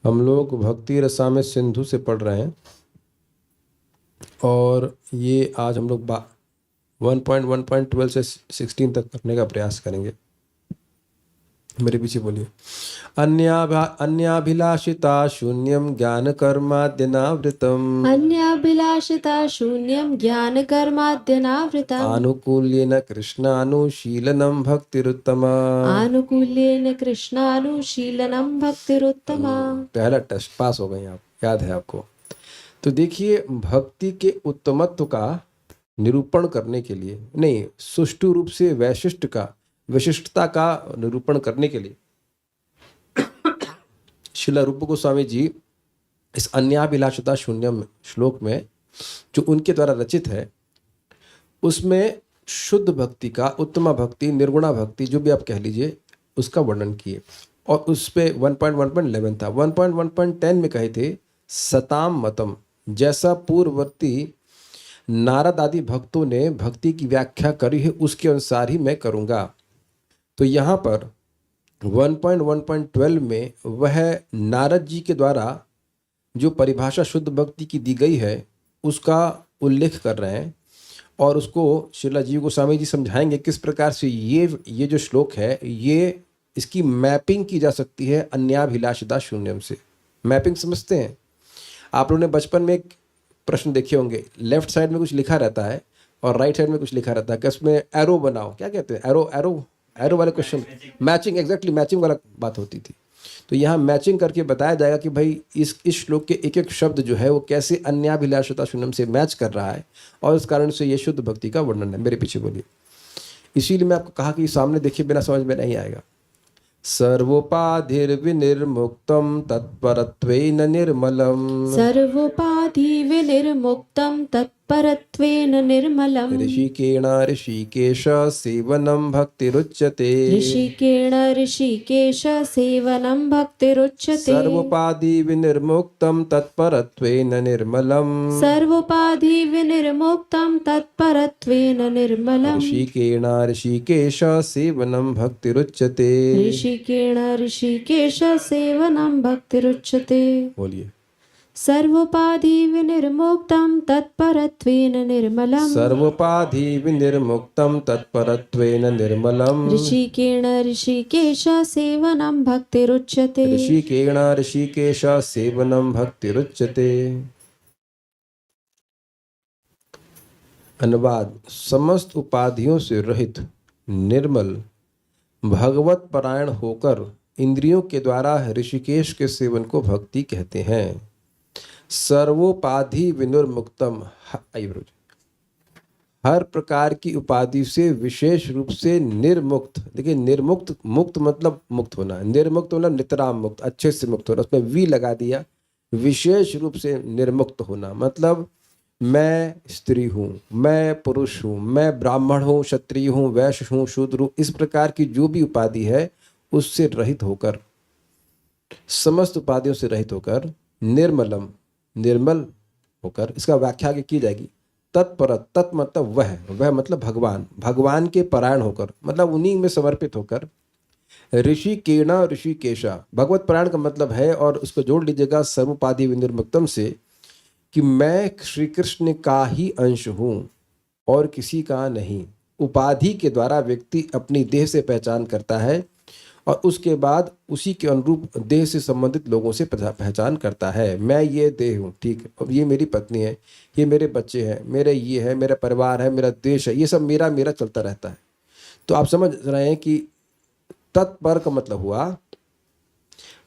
हम लोग भक्ति रसामृत सिंधु से पढ़ रहे हैं और ये आज हम लोग 1.1.12 से 16 तक करने का प्रयास करेंगे। मेरे पीछे बोलिए। अन्याभिलाषिता शून्यम ज्ञान कर्माद्यनावृतम अन्याभिलाषिता शून्यं ज्ञानकर्माद्यनावृतम् आनुकूल्येन कृष्णानुशीलनम भक्तिरुत्तमा। आनुकूल्येन कृष्णानुशीलनं भक्तिरुत्तमा। पहला टेस्ट पास हो गए आप, याद है आपको। तो देखिए, भक्ति के उत्तमत्व का निरूपण करने के लिए नहीं, सुष्ठु रूप से विशिष्टता का निरूपण करने के लिए श्रील रूप गोस्वामी जी इस अन्याभिलाषिता शून्यम श्लोक में जो उनके द्वारा रचित है उसमें शुद्ध भक्ति का, उत्तम भक्ति, निर्गुणा भक्ति, जो भी आप कह लीजिए, उसका वर्णन किए। और उस पे 1.1.11 था। 1.1.10 में कहे थे सताम मतम, जैसा पूर्ववर्ती नारद आदि भक्तों ने भक्ति की व्याख्या करी है उसके अनुसार ही मैं करूँगा। तो यहाँ पर 1.1.12 में वह नारद जी के द्वारा जो परिभाषा शुद्ध भक्ति की दी गई है उसका उल्लेख कर रहे हैं और उसको श्रील जीव गोस्वामी जी समझाएंगे किस प्रकार से ये जो श्लोक है ये इसकी मैपिंग की जा सकती है अन्याभिलाषिता शून्यम से। मैपिंग समझते हैं आप लोगों ने बचपन में एक प्रश्न देखे होंगे, लेफ्ट साइड में कुछ लिखा रहता है और राइट साइड में कुछ लिखा रहता है कि उसमें एरो बनाओ, क्या कहते हैं, एरो वाले क्वेश्चन, मैचिंग, एग्जैक्टली मैचिंग वाला बात होती थी। तो यहाँ मैचिंग करके बताया जाएगा कि भाई इस श्लोक के एक एक शब्द जो है वो कैसे अन्याभिलाषिता शून्यम से मैच कर रहा है और इस कारण से ये शुद्ध भक्ति का वर्णन है। मेरे पीछे बोलिए। इसीलिए मैं आपको कहा कि सामने देखिए, बिना समझ में नहीं आएगा। सर्वोपाधिर्विनिर्मुक्तं तत्परत्वेन निर्मलम् सर्वोपाधिविनिर्मुक्तं तत्परत्वेन निर्मलम् ऋषिकेण ऋषिकेश सेवनं भक्तिरुच्यते ऋषिकेण ऋषिकेश सेवनं भक्तिरुच्यते सर्वोपाधिविनिर्मुक्तं तत्परत्वेन निर्मलम् सर्वोपाधिविनिर्मुक्तं तत्परत्वेन निर्मलम् ऋषिकेण ऋषिकेश सेवनं भक्तिरुच्यते ऋषिकेण ऋषिकेश सेवनं भक्तिरुच्यते। बोलिए। सर्वोपाधिविनिर्मुक्तं तत्परत्वेन निर्मलम् सर्वोपाधिविनिर्मुक्तं तत्परत्वेन निर्मलम् ऋषिकेण ऋषिकेश सेवनं भक्तिरुच्यते ऋषिकेण ऋषिकेश सेवनं भक्तिरुच्यते। अनुवाद। समस्त उपाधियों से रहित, निर्मल, भगवत परायण होकर इंद्रियों के द्वारा ऋषिकेश के सेवन को भक्ति कहते हैं। सर्वोपाधि विनिर्मुक्तम, हर प्रकार की उपाधि से विशेष रूप से निर्मुक्त। देखिए, निर्मुक्त, मुक्त मतलब मुक्त होना, निर्मुक्त मतलब नितराम मुक्त, अच्छे से मुक्त होना, उसमें वी लगा दिया। विशेष रूप से निर्मुक्त होना मतलब मैं स्त्री हूँ, मैं पुरुष हूँ, मैं ब्राह्मण हूँ, क्षत्रिय हूँ, वैश्य हूँ, शूद्र हूँ, इस प्रकार की जो भी उपाधि है उससे रहित होकर, समस्त उपाधियों से रहित होकर, निर्मलम, निर्मल होकर, इसका व्याख्या की जाएगी तत्पर, तत् मतलब वह मतलब भगवान, भगवान के परायण होकर मतलब उन्हीं में समर्पित होकर, ऋषिकेण ऋषिकेशा, भगवत परायण का मतलब है, और उसको जोड़ लीजिएगा सर्वोपाधि विनिर्मुक्तम से, कि मैं श्री कृष्ण का ही अंश हूँ और किसी का नहीं। उपाधि के द्वारा व्यक्ति अपनी देह से पहचान करता है और उसके बाद उसी के अनुरूप देह से संबंधित लोगों से पहचान करता है। मैं ये देह हूँ, ठीक है, अब ये मेरी पत्नी है, ये मेरे बच्चे हैं, मेरे ये है, मेरा परिवार है, मेरा देश है, ये सब मेरा मेरा चलता रहता है। तो आप समझ रहे हैं कि तत्पर का मतलब हुआ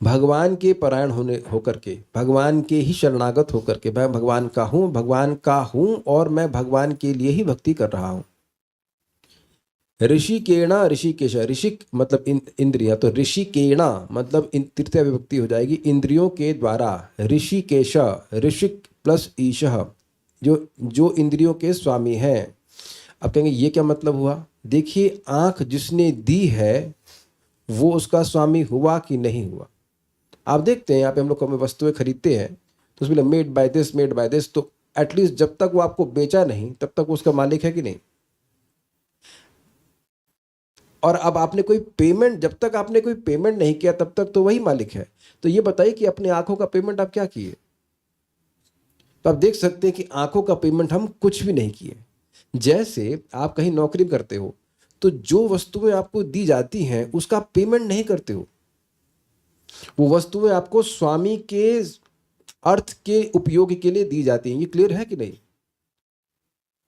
भगवान के परायण होकर के, भगवान के ही शरणागत होकर के, मैं भगवान का हूँ और मैं भगवान के लिए ही भक्ति कर रहा हूँ। ऋषिकेण ऋषिकेश, ऋषिक मतलब इंद्रिया, तो ऋषिकेण मतलब तृतीया विभक्ति हो जाएगी, इंद्रियों के द्वारा। ऋषिकेश, ऋषिक प्लस ईशः, जो इंद्रियों के स्वामी हैं। अब कहेंगे ये क्या मतलब हुआ? देखिए, आंख जिसने दी है वो उसका स्वामी हुआ कि नहीं हुआ। आप देखते हैं यहाँ पे हम लोग वस्तुएं खरीदते हैं तो उसमें made by this, made by this, तो एटलीस्ट जब तक वो आपको बेचा नहीं तब तक वो उसका मालिक है कि नहीं? और अब आपने कोई पेमेंट, जब तक आपने कोई पेमेंट नहीं किया तब तक तो वही मालिक है। तो ये बताइए कि अपनी आंखों का पेमेंट आप क्या किए? तो आप देख सकते हैं कि आंखों का पेमेंट हम कुछ भी नहीं किए। जैसे आप कहीं नौकरी करते हो तो जो वस्तुएं आपको दी जाती हैं उसका पेमेंट नहीं करते हो, वो वस्तुएं आपको स्वामी के अर्थ के उपयोग के लिए दी जाती हैं। ये क्लियर है कि नहीं?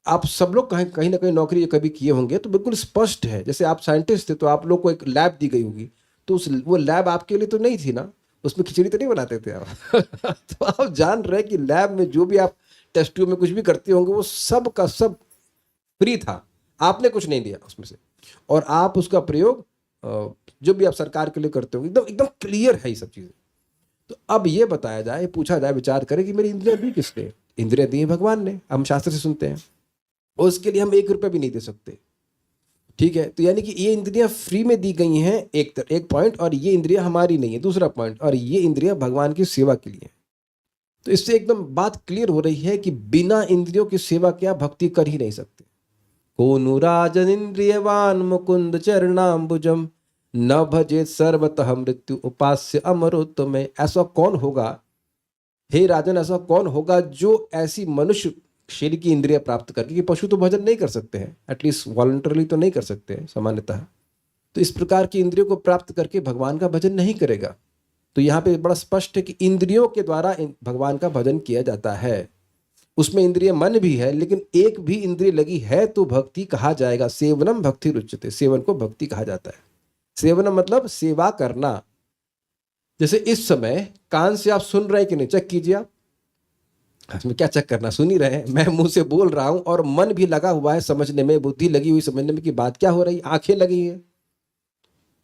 आप सब लोग कहीं कहीं ना कहीं नौकरी कभी किए होंगे तो बिल्कुल स्पष्ट है। जैसे आप साइंटिस्ट थे तो आप लोग को एक लैब दी गई होगी, तो उस वो लैब आपके लिए तो नहीं थी ना, उसमें खिचड़ी तो नहीं बनाते थे आप तो आप जान रहे हैं कि लैब में जो भी आप टेस्ट ट्यूब में कुछ भी करते होंगे वो सब का सब फ्री था, आपने कुछ नहीं दिया उसमें से, और आप उसका प्रयोग जो भी आप सरकार के लिए करते होंगे एकदम एकदम क्लियर है ये सब चीज़ें। तो अब ये बताया जाए, पूछा जाए, विचार करें कि मेरी इंद्रियां दी किसने? इंद्रियां दी भगवान ने, हम शास्त्र से सुनते हैं, और उसके लिए हम 1 रुपया भी नहीं दे सकते। ठीक है, तो यानी कि ये इंद्रियां फ्री में दी गई हैं, एक पॉइंट, और ये इंद्रियां हमारी नहीं है, दूसरा पॉइंट, और ये इंद्रियां भगवान की सेवा के लिए। तो इससे एकदम बात क्लियर हो रही है कि बिना इंद्रियों की सेवा के आप भक्ति कर ही नहीं सकते। कोनु राजन इंद्रियवान मुकुंद चरणाम्बुजम न भजे सर्वतः मृत्यु उपास्य अमरोत्तम। ऐसा कौन होगा हे राजन, ऐसा कौन होगा जो ऐसी मनुष्य शरीर की इंद्रिया प्राप्त करके, कि पशु तो भजन नहीं कर सकते हैं, एटलीस्ट वॉलंटरली तो नहीं कर सकते हैं सामान्यतः, तो इस प्रकार की इंद्रियों को प्राप्त करके भगवान का भजन नहीं करेगा। तो यहाँ पे बड़ा स्पष्ट है कि इंद्रियों के द्वारा भगवान का भजन किया जाता है। उसमें इंद्रिय मन भी है, लेकिन एक भी इंद्रिय लगी है तो भक्ति कहा जाएगा। सेवनम भक्ति रुच्यते, सेवन को भक्ति कहा जाता है। सेवनम मतलब सेवा करना। जैसे इस समय कान से आप सुन रहे हैं कि नहीं, चेक कीजिए आप, इसमें क्या चेक करना, सुन ही रहे हैं, मैं मुंह से बोल रहा हूं और मन भी लगा हुआ है समझने में, बुद्धि लगी हुई समझने में कि बात क्या हो रही, आंखें लगी है,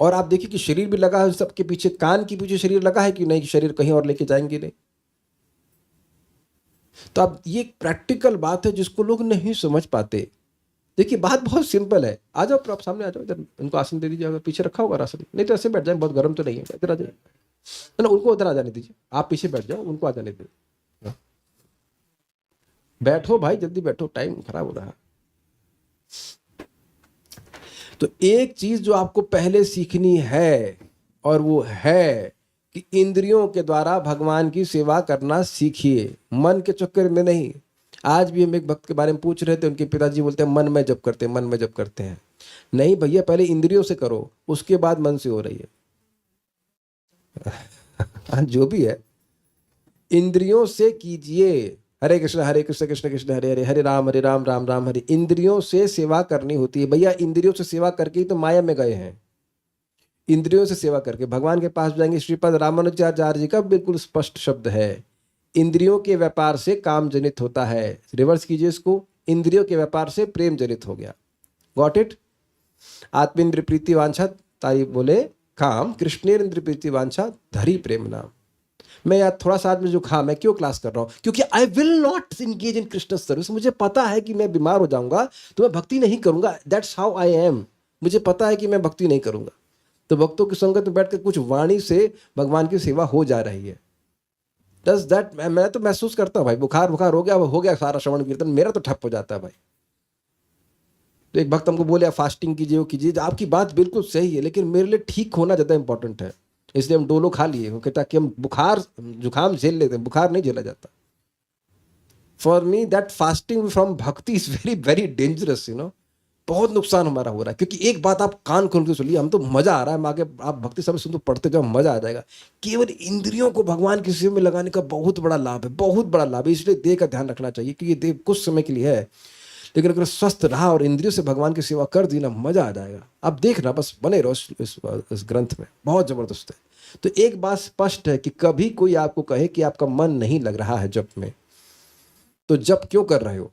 और आप देखिए कि शरीर भी लगा है सबके पीछे, कान के पीछे शरीर लगा है कि नहीं, कि शरीर कहीं और लेके जाएंगे नहीं। तो अब ये प्रैक्टिकल बात है जिसको लोग नहीं समझ पाते। देखिए बात बहुत सिंपल है। आ जाओ आप सामने आ जाओ, इधर उनको आसन दे दीजिए, अगर पीछे रखा होगा आसन, नहीं तो ऐसे बैठ जाए, बहुत गर्म तो नहीं है, इधर आ जाइए ना, उनको उधर आ जाने दीजिए, आप पीछे बैठ जाओ, उनको आ जाने दीजिए। बैठो भाई, जल्दी बैठो, टाइम खराब हो रहा है। तो एक चीज जो आपको पहले सीखनी है, और वो है कि इंद्रियों के द्वारा भगवान की सेवा करना सीखिए, मन के चक्कर में नहीं। आज भी हम एक भक्त के बारे में पूछ रहे थे, उनके पिताजी बोलते हैं मन में जप करते हैं, मन में जप करते हैं। नहीं भैया, पहले इंद्रियों से करो, उसके बाद मन से हो रही है जो भी है इंद्रियों से कीजिए। हरे कृष्ण कृष्ण कृष्ण हरे हरे, हरे राम राम राम हरे। इंद्रियों से सेवा करनी होती है भैया। इंद्रियों से सेवा करके ही तो माया में गए हैं। इंद्रियों से सेवा करके भगवान के पास जाएंगे। श्रीपद रामानुजाचार्य जी का बिल्कुल स्पष्ट शब्द है, इंद्रियों के व्यापार से काम जनित होता है। रिवर्स कीजिए इसको, इंद्रियों के व्यापार से प्रेम जनित हो गया। Got it? आत्मेन्द्र प्रीति वांछा ताई बोले काम, कृष्णेन्द्र प्रीति वांछा धरी प्रेम नाम। मैं यार थोड़ा सा आज में जो मैं क्यों क्लास कर रहा हूँ, क्योंकि I will not engage in Krishna service. मुझे पता है कि मैं बीमार हो जाऊंगा तो मैं भक्ति नहीं करूंगा। That's how I am. मुझे पता है कि मैं भक्ति नहीं करूंगा। तो भक्तों की संगत में बैठ कर कुछ वाणी से भगवान की सेवा हो जा रही है। डज दैट, मैं तो महसूस करता हूँ भाई, बुखार हो गया सारा श्रवण कीर्तन मेरा तो ठप हो जाता है भाई। तो एक भक्त हमको बोले आप फास्टिंग कीजिए, वो कीजिए। आपकी बात बिल्कुल सही है, लेकिन मेरे लिए ठीक होना ज़्यादा इंपॉर्टेंट है, इसलिए हम डोलो खा लिए क्योंकि ताकि हम बुखार जुकाम झेल लेते हैं, बुखार नहीं झेला जाता। For me that fasting from bhakti is very very dangerous, you know. बहुत नुकसान हमारा हो रहा है, क्योंकि एक बात आप कान खोल के सुनिए, हम तो मजा आ रहा है, आगे आप भक्ति समय सुन तो पढ़ते जाओ, मजा आ जाएगा। केवल इंद्रियों को भगवान की सेवा में लगाने का बहुत बड़ा लाभ है, बहुत बड़ा लाभ है। इसलिए देह का ध्यान रखना चाहिए कि ये देह कुछ समय के लिए है, लेकिन अगर स्वस्थ रहा और इंद्रियों से भगवान की सेवा कर दी ना, मजा आ जाएगा। आप देखना, बस बने रहो इस ग्रंथ में, बहुत जबरदस्त है। तो एक बात स्पष्ट है कि कभी कोई आपको कहे कि आपका मन नहीं लग रहा है जप में, तो जप क्यों कर रहे हो?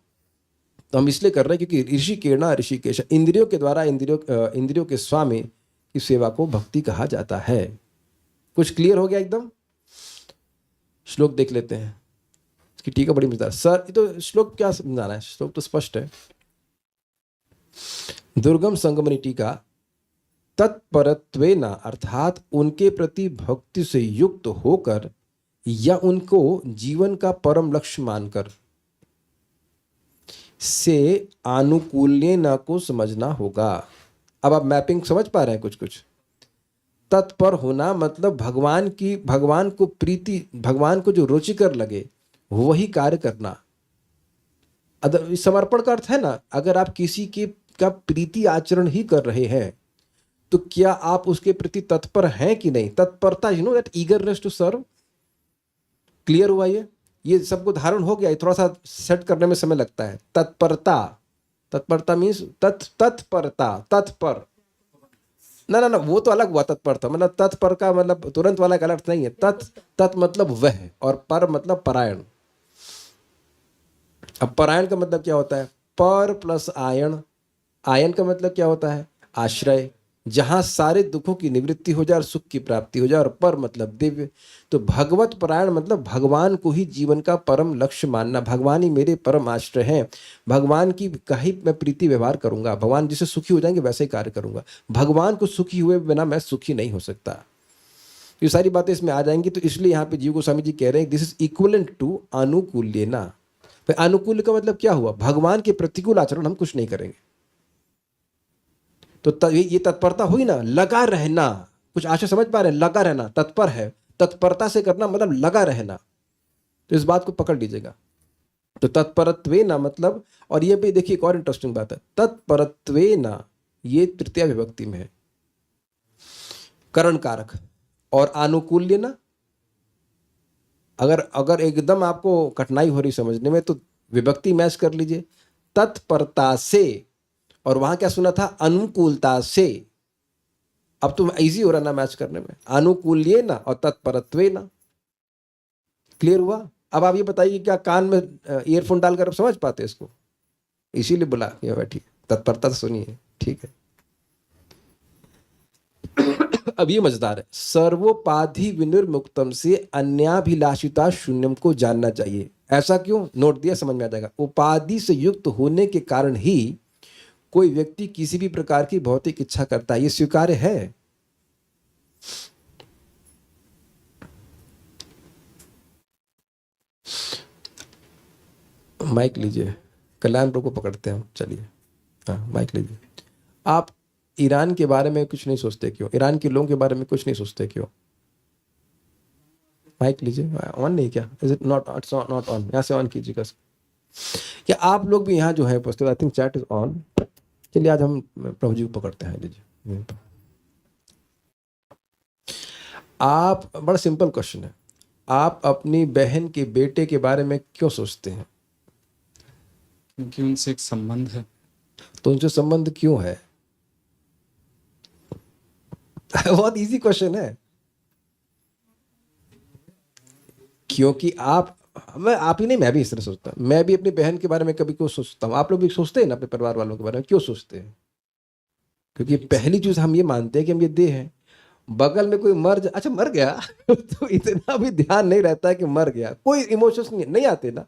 तो हम इसलिए कर रहे हैं क्योंकि ऋषिकेण ऋषिकेश, इंद्रियों के द्वारा इंद्रियों के स्वामी की सेवा को भक्ति कहा जाता है। कुछ क्लियर हो गया एकदम? श्लोक देख लेते हैं, इसकी टीका बड़ी मजेदार। सर ये तो श्लोक क्या समझाना है, श्लोक तो स्पष्ट है। दुर्गम संगमनी टीका, तत्परत्वेन अर्थात उनके प्रति भक्ति से युक्त होकर या उनको जीवन का परम लक्ष्य मानकर, से आनुकूल्य न को समझना होगा। अब आप मैपिंग समझ पा रहे हैं कुछ कुछ। तत्पर होना मतलब भगवान को प्रीति, भगवान को जो रुचिकर लगे वही कार्य करना। समर्पण का अर्थ है ना, अगर आप किसी के का प्रीति आचरण ही कर रहे हैं तो क्या आप उसके प्रति तत्पर हैं कि नहीं? तत्परता, you know that eagerness to serve. Clear हुआ? ये सबको धारण हो गया? थोड़ा सा सेट करने में समय लगता है। तत्परता मीन्स तत्परता, तत्पर। ना वो तो अलग हुआ। तत्परता मतलब तत्पर का मतलब तुरंत वाला का अर्थ नहीं है। तत् मतलब वह, और पर मतलब परायण। अब परायण का मतलब क्या होता है? पर प्लस आयन। आयन का मतलब क्या होता है? आश्रय, जहां सारे दुखों की निवृत्ति हो जाए और सुख की प्राप्ति हो जाए। और पर मतलब दिव्य। तो भगवत परायण मतलब भगवान को ही जीवन का परम लक्ष्य मानना। भगवान ही मेरे परम आश्रय हैं, भगवान की कहीं मैं प्रीति व्यवहार करूंगा, भगवान जिससे सुखी हो जाएंगे वैसे ही कार्य करूंगा। भगवान को सुखी हुए बिना मैं सुखी नहीं हो सकता। ये सारी बातें इसमें आ जाएंगी। तो इसलिए यहाँ पे जीव गोस्वामी जी कह रहे हैं दिस इज इक्वलेंट टू अनुकूल्येना। भाई अनुकूल का मतलब क्या हुआ? भगवान के प्रतिकूल आचरण हम कुछ नहीं करेंगे। तो ये तत्परता हुई ना, लगा रहना। कुछ आशा समझ पा रहे हैं? लगा रहना, तत्पर है, तत्परता से करना मतलब लगा रहना। तो इस बात को पकड़ लीजिएगा। तो तत्परत्वे ना मतलब, और ये भी देखिए एक और इंटरेस्टिंग बात है, तत्परत्वे ना ये तृतीया विभक्ति में है, करण कारक। और आनुकूल्य ना, अगर एकदम आपको कठिनाई हो रही समझने में तो विभक्ति मैच कर लीजिए, तत्परता से, और वहां क्या सुना था? अनुकूलता से। अब तो इजी हो रहा ना मैच करने में, अनुकूल्ये ना और तत्परत्वे ना। क्लियर हुआ? अब आप ये बताइए क्या कान में ईयरफोन डालकर आप समझ पाते इसको? इसीलिए बुला ये बैठी, तत्परता सुनिए, ठीक है। अब ये मजेदार है, सर्वोपाधि विनिर्मुक्तम से अन्याभिलाषिता शून्यम को जानना चाहिए। ऐसा क्यों? नोट दिया, समझ में आ जाएगा। उपाधि से युक्त होने के कारण ही कोई व्यक्ति किसी भी प्रकार की भौतिक इच्छा करता है, ये स्वीकार्य है। माइक लीजिए, कल्याण को पकड़ते हैं हम। चलिए, हाँ माइक लीजिए। आप ईरान के बारे में कुछ नहीं सोचते क्यों? ईरान के लोगों के बारे में कुछ नहीं सोचते क्यों? माइक लीजिए। ऑन नहीं क्या? Is it not not on? यहाँ से ऑन कीजिएगा। क्या आप लोग भी यहाँ जो है उपस्थित? I think chat is on. चलिए आज हम प्रभु जी को पकड़ते हैं। लीजिए। आप, बड़ा सिंपल क्वेश्चन है, आप अपनी बहन के बेटे के बारे में क्यों सोचते हैं? क्योंकि उनसे एक संबंध है। तो उनसे संबंध क्यों है? बहुत इजी क्वेश्चन है। क्योंकि आप ही नहीं, मैं भी इस तरह सोचता हूं। मैं भी अपनी बहन के बारे में कभी क्यों सोचता हूं? आप लोग भी सोचते हैं ना अपने परिवार वालों के बारे में? क्यों सोचते हैं? क्योंकि पहली चीज हम ये मानते हैं कि हम ये देह हैं। बगल में कोई अच्छा मर गया तो इतना भी ध्यान नहीं रहता है कि मर गया, कोई इमोशंस नहीं आते ना।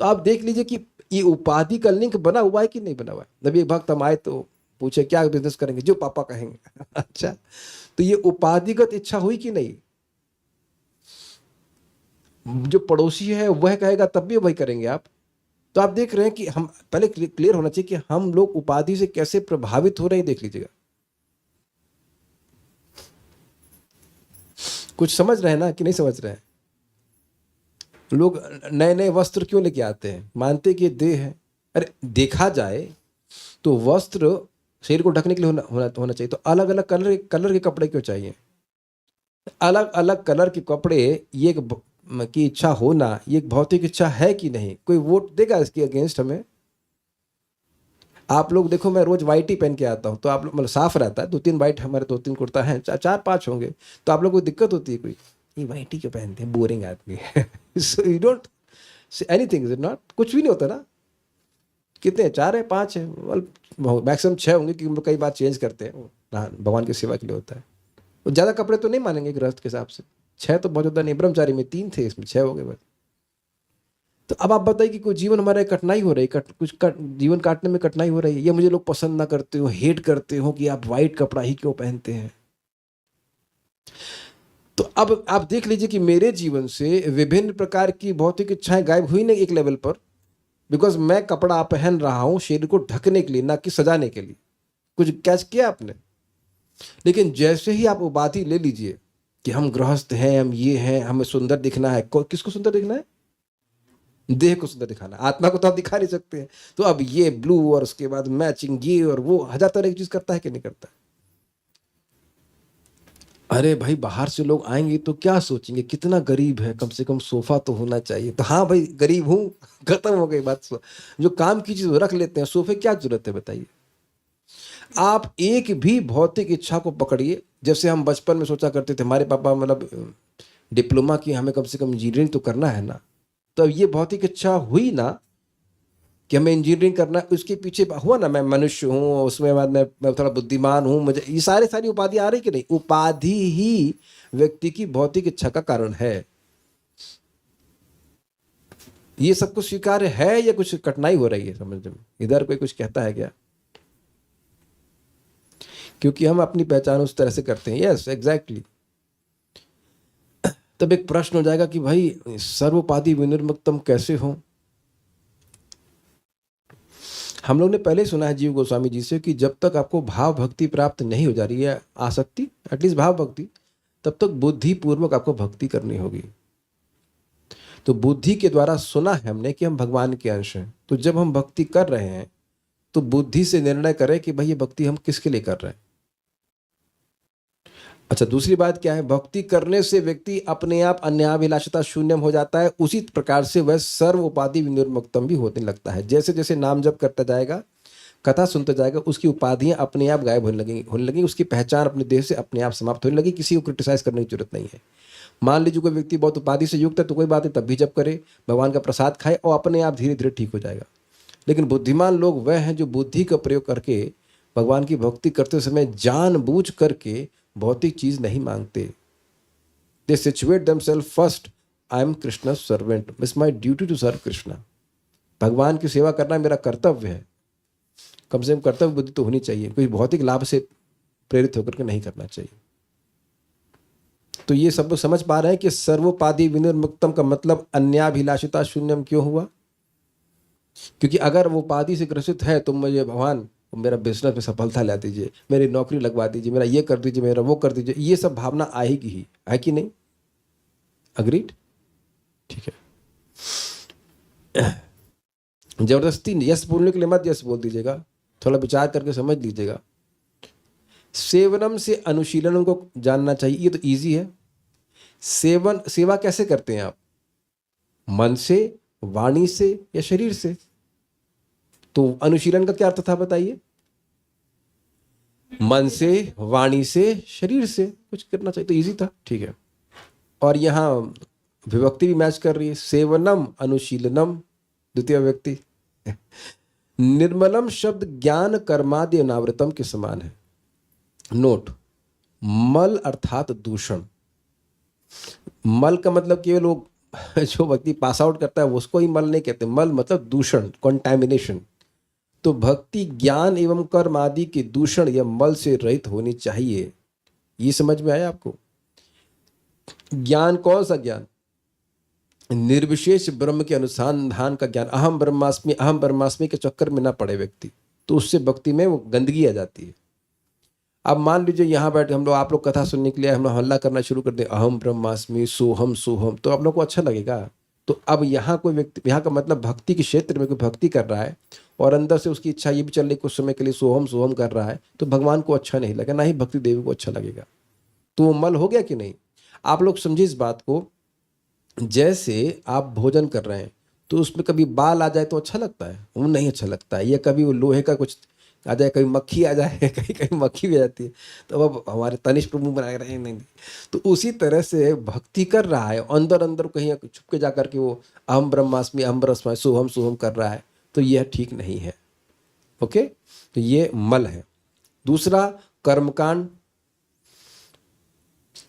तो आप देख लीजिए कि ये उपाधि का लिंक बना हुआ है कि नहीं बना हुआ है। जब एक भक्त हम आए तो पूछे क्या बिजनेस करेंगे? जो पापा कहेंगे। अच्छा, तो ये उपाधिगत इच्छा हुई कि नहीं? जो पड़ोसी है वह कहेगा तब भी वही करेंगे आप। तो आप देख रहे हैं कि हम पहले क्लियर होना चाहिए कि हम लोग उपाधि से कैसे प्रभावित हो रहे हैं। देख लीजिएगा, कुछ समझ रहे हैं ना कि नहीं समझ रहे हैं? लोग नए नए वस्त्र क्यों लेके आते हैं? मानते कि ये देह है। अरे देखा जाए तो वस्त्र शरीर को ढकने के लिए होना चाहिए। तो अलग अलग कलर के कपड़े क्यों चाहिए? अलग अलग कलर के कपड़े ये की इच्छा होना, ये एक भौतिक इच्छा है कि नहीं? कोई वोट देगा इसके अगेंस्ट हमें? आप लोग देखो, मैं रोज वाइट ही पहन के आता हूँ, तो आप लोग मतलब साफ रहता है। 2-3 वाइट, हमारे 2-3 कुर्ता हैं, 4-5 होंगे। तो आप लोग को दिक्कत होती है कोई? ये वाइट ही क्यों पहनते हैं, बोरिंग आदमी है। So you don't say anything, is it not? कुछ भी नहीं होता ना। कितने हैं? 4 है, 5 है, मैक्सिमम 6 होंगे, क्योंकि हम लोग कई बार चेंज करते हैं। भगवान की सेवा के लिए होता है। तो ज़्यादा कपड़े तो नहीं मानेंगे गृहस्थ के हिसाब से। 6 तो बहुत ज़्यादा नहीं। ब्रह्मचारी में 3 थे, इसमें 6 हो गए बस। तो अब आप बताइए कि कोई जीवन हमारा कठिनाई हो रही है, जीवन काटने में कठिनाई हो रही है, ये मुझे लोग पसंद ना करते हो, हेट करते हो कि आप वाइट कपड़ा ही क्यों पहनते हैं। तो अब आप देख लीजिए कि मेरे जीवन से विभिन्न प्रकार की भौतिक इच्छाएं गायब हुई नहीं एक लेवल पर, बिकॉज मैं कपड़ा पहन रहा हूं शरीर को ढकने के लिए, ना कि सजाने के लिए। कुछ कैच किया आपने? लेकिन जैसे ही आप उपाधि ले लीजिए कि हम गृहस्थ हैं, हम ये हैं, हमें सुंदर दिखना है, किसको सुंदर दिखना है? देह को सुंदर दिखाना, आत्मा को तो आप दिखा नहीं सकते हैं। तो अब ये ब्लू और उसके बाद मैचिंग ये और वो, हजार तरह की चीज करता है कि नहीं करता है? अरे भाई बाहर से लोग आएंगे तो क्या सोचेंगे, कितना गरीब है, कम से कम सोफा तो होना चाहिए। तो हाँ भाई गरीब हूं, खत्म हो गई बात। जो काम की चीज वो रख लेते हैं, सोफे क्या जरूरत है बताइए? आप एक भी भौतिक इच्छा को पकड़िए। जैसे हम बचपन में सोचा करते थे, हमारे पापा मतलब डिप्लोमा की, हमें कम से कम इंजीनियरिंग तो करना है ना। तो अब ये भौतिक इच्छा हुई ना कि हमें इंजीनियरिंग करना, उसके पीछे हुआ ना मैं मनुष्य हूँ, उसमें बाद मैं थोड़ा बुद्धिमान हूँ, मुझे ये सारी उपाधि आ रही कि नहीं? उपाधि ही व्यक्ति की भौतिक इच्छा का कारण है। ये सब कुछ स्वीकार्य है या कुछ कठिनाई हो रही है समझने में? इधर कोई कुछ कहता है क्या? क्योंकि हम अपनी पहचान उस तरह से करते हैं। Yes exactly. तब एक प्रश्न हो जाएगा कि भाई सर्वोपाधि विनिर्मुक्तम कैसे हो? हम लोग ने पहले सुना है जीव गोस्वामी जी से कि जब तक आपको भाव भक्ति प्राप्त नहीं हो जा रही है, आसक्ति, एटलीस्ट भाव भक्ति, तब तक बुद्धि पूर्वक आपको भक्ति करनी होगी। तो बुद्धि के द्वारा सुना है हमने कि हम भगवान के अंश हैं। तो जब हम भक्ति कर रहे हैं तो बुद्धि से निर्णय करें कि भाई ये भक्ति हम किसके लिए कर रहे हैं। अच्छा, दूसरी बात क्या है? भक्ति करने से व्यक्ति अपने आप अन्याभिलाषता शून्यम हो जाता है। उसी प्रकार से वह सर्व उपाधि विनिर्मुक्तम भी होने लगता है। जैसे जैसे नाम जप करता जाएगा, कथा सुनता जाएगा, उसकी उपाधियां अपने आप गायब होने लगेंगी। उसकी पहचान अपने देह से अपने आप समाप्त होने लगी। किसी को क्रिटिसाइज करने की जरूरत नहीं है। मान लीजिए कोई व्यक्ति बहुत उपाधि से युक्त है तो कोई बात नहीं, तब भी जप करे, भगवान का प्रसाद खाए और अपने आप धीरे धीरे ठीक हो जाएगा। लेकिन बुद्धिमान लोग वह हैं जो बुद्धि का प्रयोग करके भगवान की भक्ति करते समय जानबूझ करके भौतिक चीज नहीं मांगते। They situate themselves first, I am Krishna servant, it's my duty to serve Krishna. भगवान की सेवा करना मेरा कर्तव्य है। कम से कम कर्तव्य बुद्धि तो होनी चाहिए, कोई भौतिक लाभ से प्रेरित होकर के नहीं करना चाहिए। तो ये सब लोग समझ पा रहे हैं कि सर्वोपाधि विनिर्मुक्तम का मतलब अन्याभिलाषिता शून्यम क्यों हुआ? क्योंकि अगर वो उपाधि से ग्रसित है तो मुझे भगवान मेरा बिजनेस में सफलता ला दीजिए, मेरी नौकरी लगवा दीजिए, मेरा ये कर दीजिए, मेरा वो कर दीजिए, ये सब भावना आएगी ही, है कि नहीं? अग्रीड? ठीक है। जबरदस्ती यस बोलने के लिए मत यस बोल दीजिएगा, थोड़ा विचार करके समझ लीजिएगा। सेवनम से अनुशीलनम को जानना चाहिए। ये तो इजी है। सेवा कैसे करते हैं आप? मन से, वाणी से या शरीर से? तो अनुशीलन का क्या अर्थ था बताइए? मन से, वाणी से, शरीर से कुछ करना चाहिए। तो इजी था, ठीक है। और यहां विभक्ति भी मैच कर रही है, सेवनम अनुशीलनम, द्वितीय व्यक्ति। निर्मलम शब्द ज्ञान कर्मादि अनावृतम के समान है। नोट, मल अर्थात दूषण। मल का मतलब केवल वो जो व्यक्ति पास आउट करता है उसको ही मल नहीं कहते। मल मतलब दूषण, कॉन्टैमिनेशन। तो भक्ति ज्ञान एवं कर्म आदि के दूषण या मल से रहित होनी चाहिए। ये समझ में आया आपको? ज्ञान कौन सा ज्ञान? निर्विशेष ब्रह्म के अनुसंधान का ज्ञान। अहम ब्रह्मास्मि के चक्कर में ना पड़े व्यक्ति, तो उससे भक्ति में वो गंदगी आ जाती है। अब मान लीजिए यहाँ बैठे हम लोग, आप लोग कथा सुनने के लिए हम लोग हल्ला करना शुरू कर दें, अहम ब्रह्मास्मि सोहम सोहम, तो आप लोग को अच्छा लगेगा? तो अब यहाँ कोई व्यक्ति, यहाँ का मतलब भक्ति के क्षेत्र में कोई भक्ति कर रहा है और अंदर से उसकी इच्छा ये भी चल रही कुछ समय के लिए सोहम सोहम कर रहा है, तो भगवान को अच्छा नहीं लगेगा, ना ही भक्ति देवी को अच्छा लगेगा। तो वो मल हो गया कि नहीं? आप लोग समझिए इस बात को। जैसे आप भोजन कर रहे हैं तो उसमें कभी बाल आ जाए तो अच्छा लगता है? वो नहीं अच्छा लगता है। या कभी वो लोहे का कुछ आ जाए, कभी मक्खी आ जाए, कहीं कहीं मक्खी भी आ जाती है, तो अब हमारे तनिष्क प्रभु बनाए रहे हैं नहीं। तो उसी तरह से भक्ति कर रहा है, अंदर अंदर कहीं छुप के जा करके वो अहम ब्रह्मास्मि सोहम सोहम कर रहा है, तो यह ठीक नहीं है। ओके, तो ये मल है। दूसरा, कर्मकांड।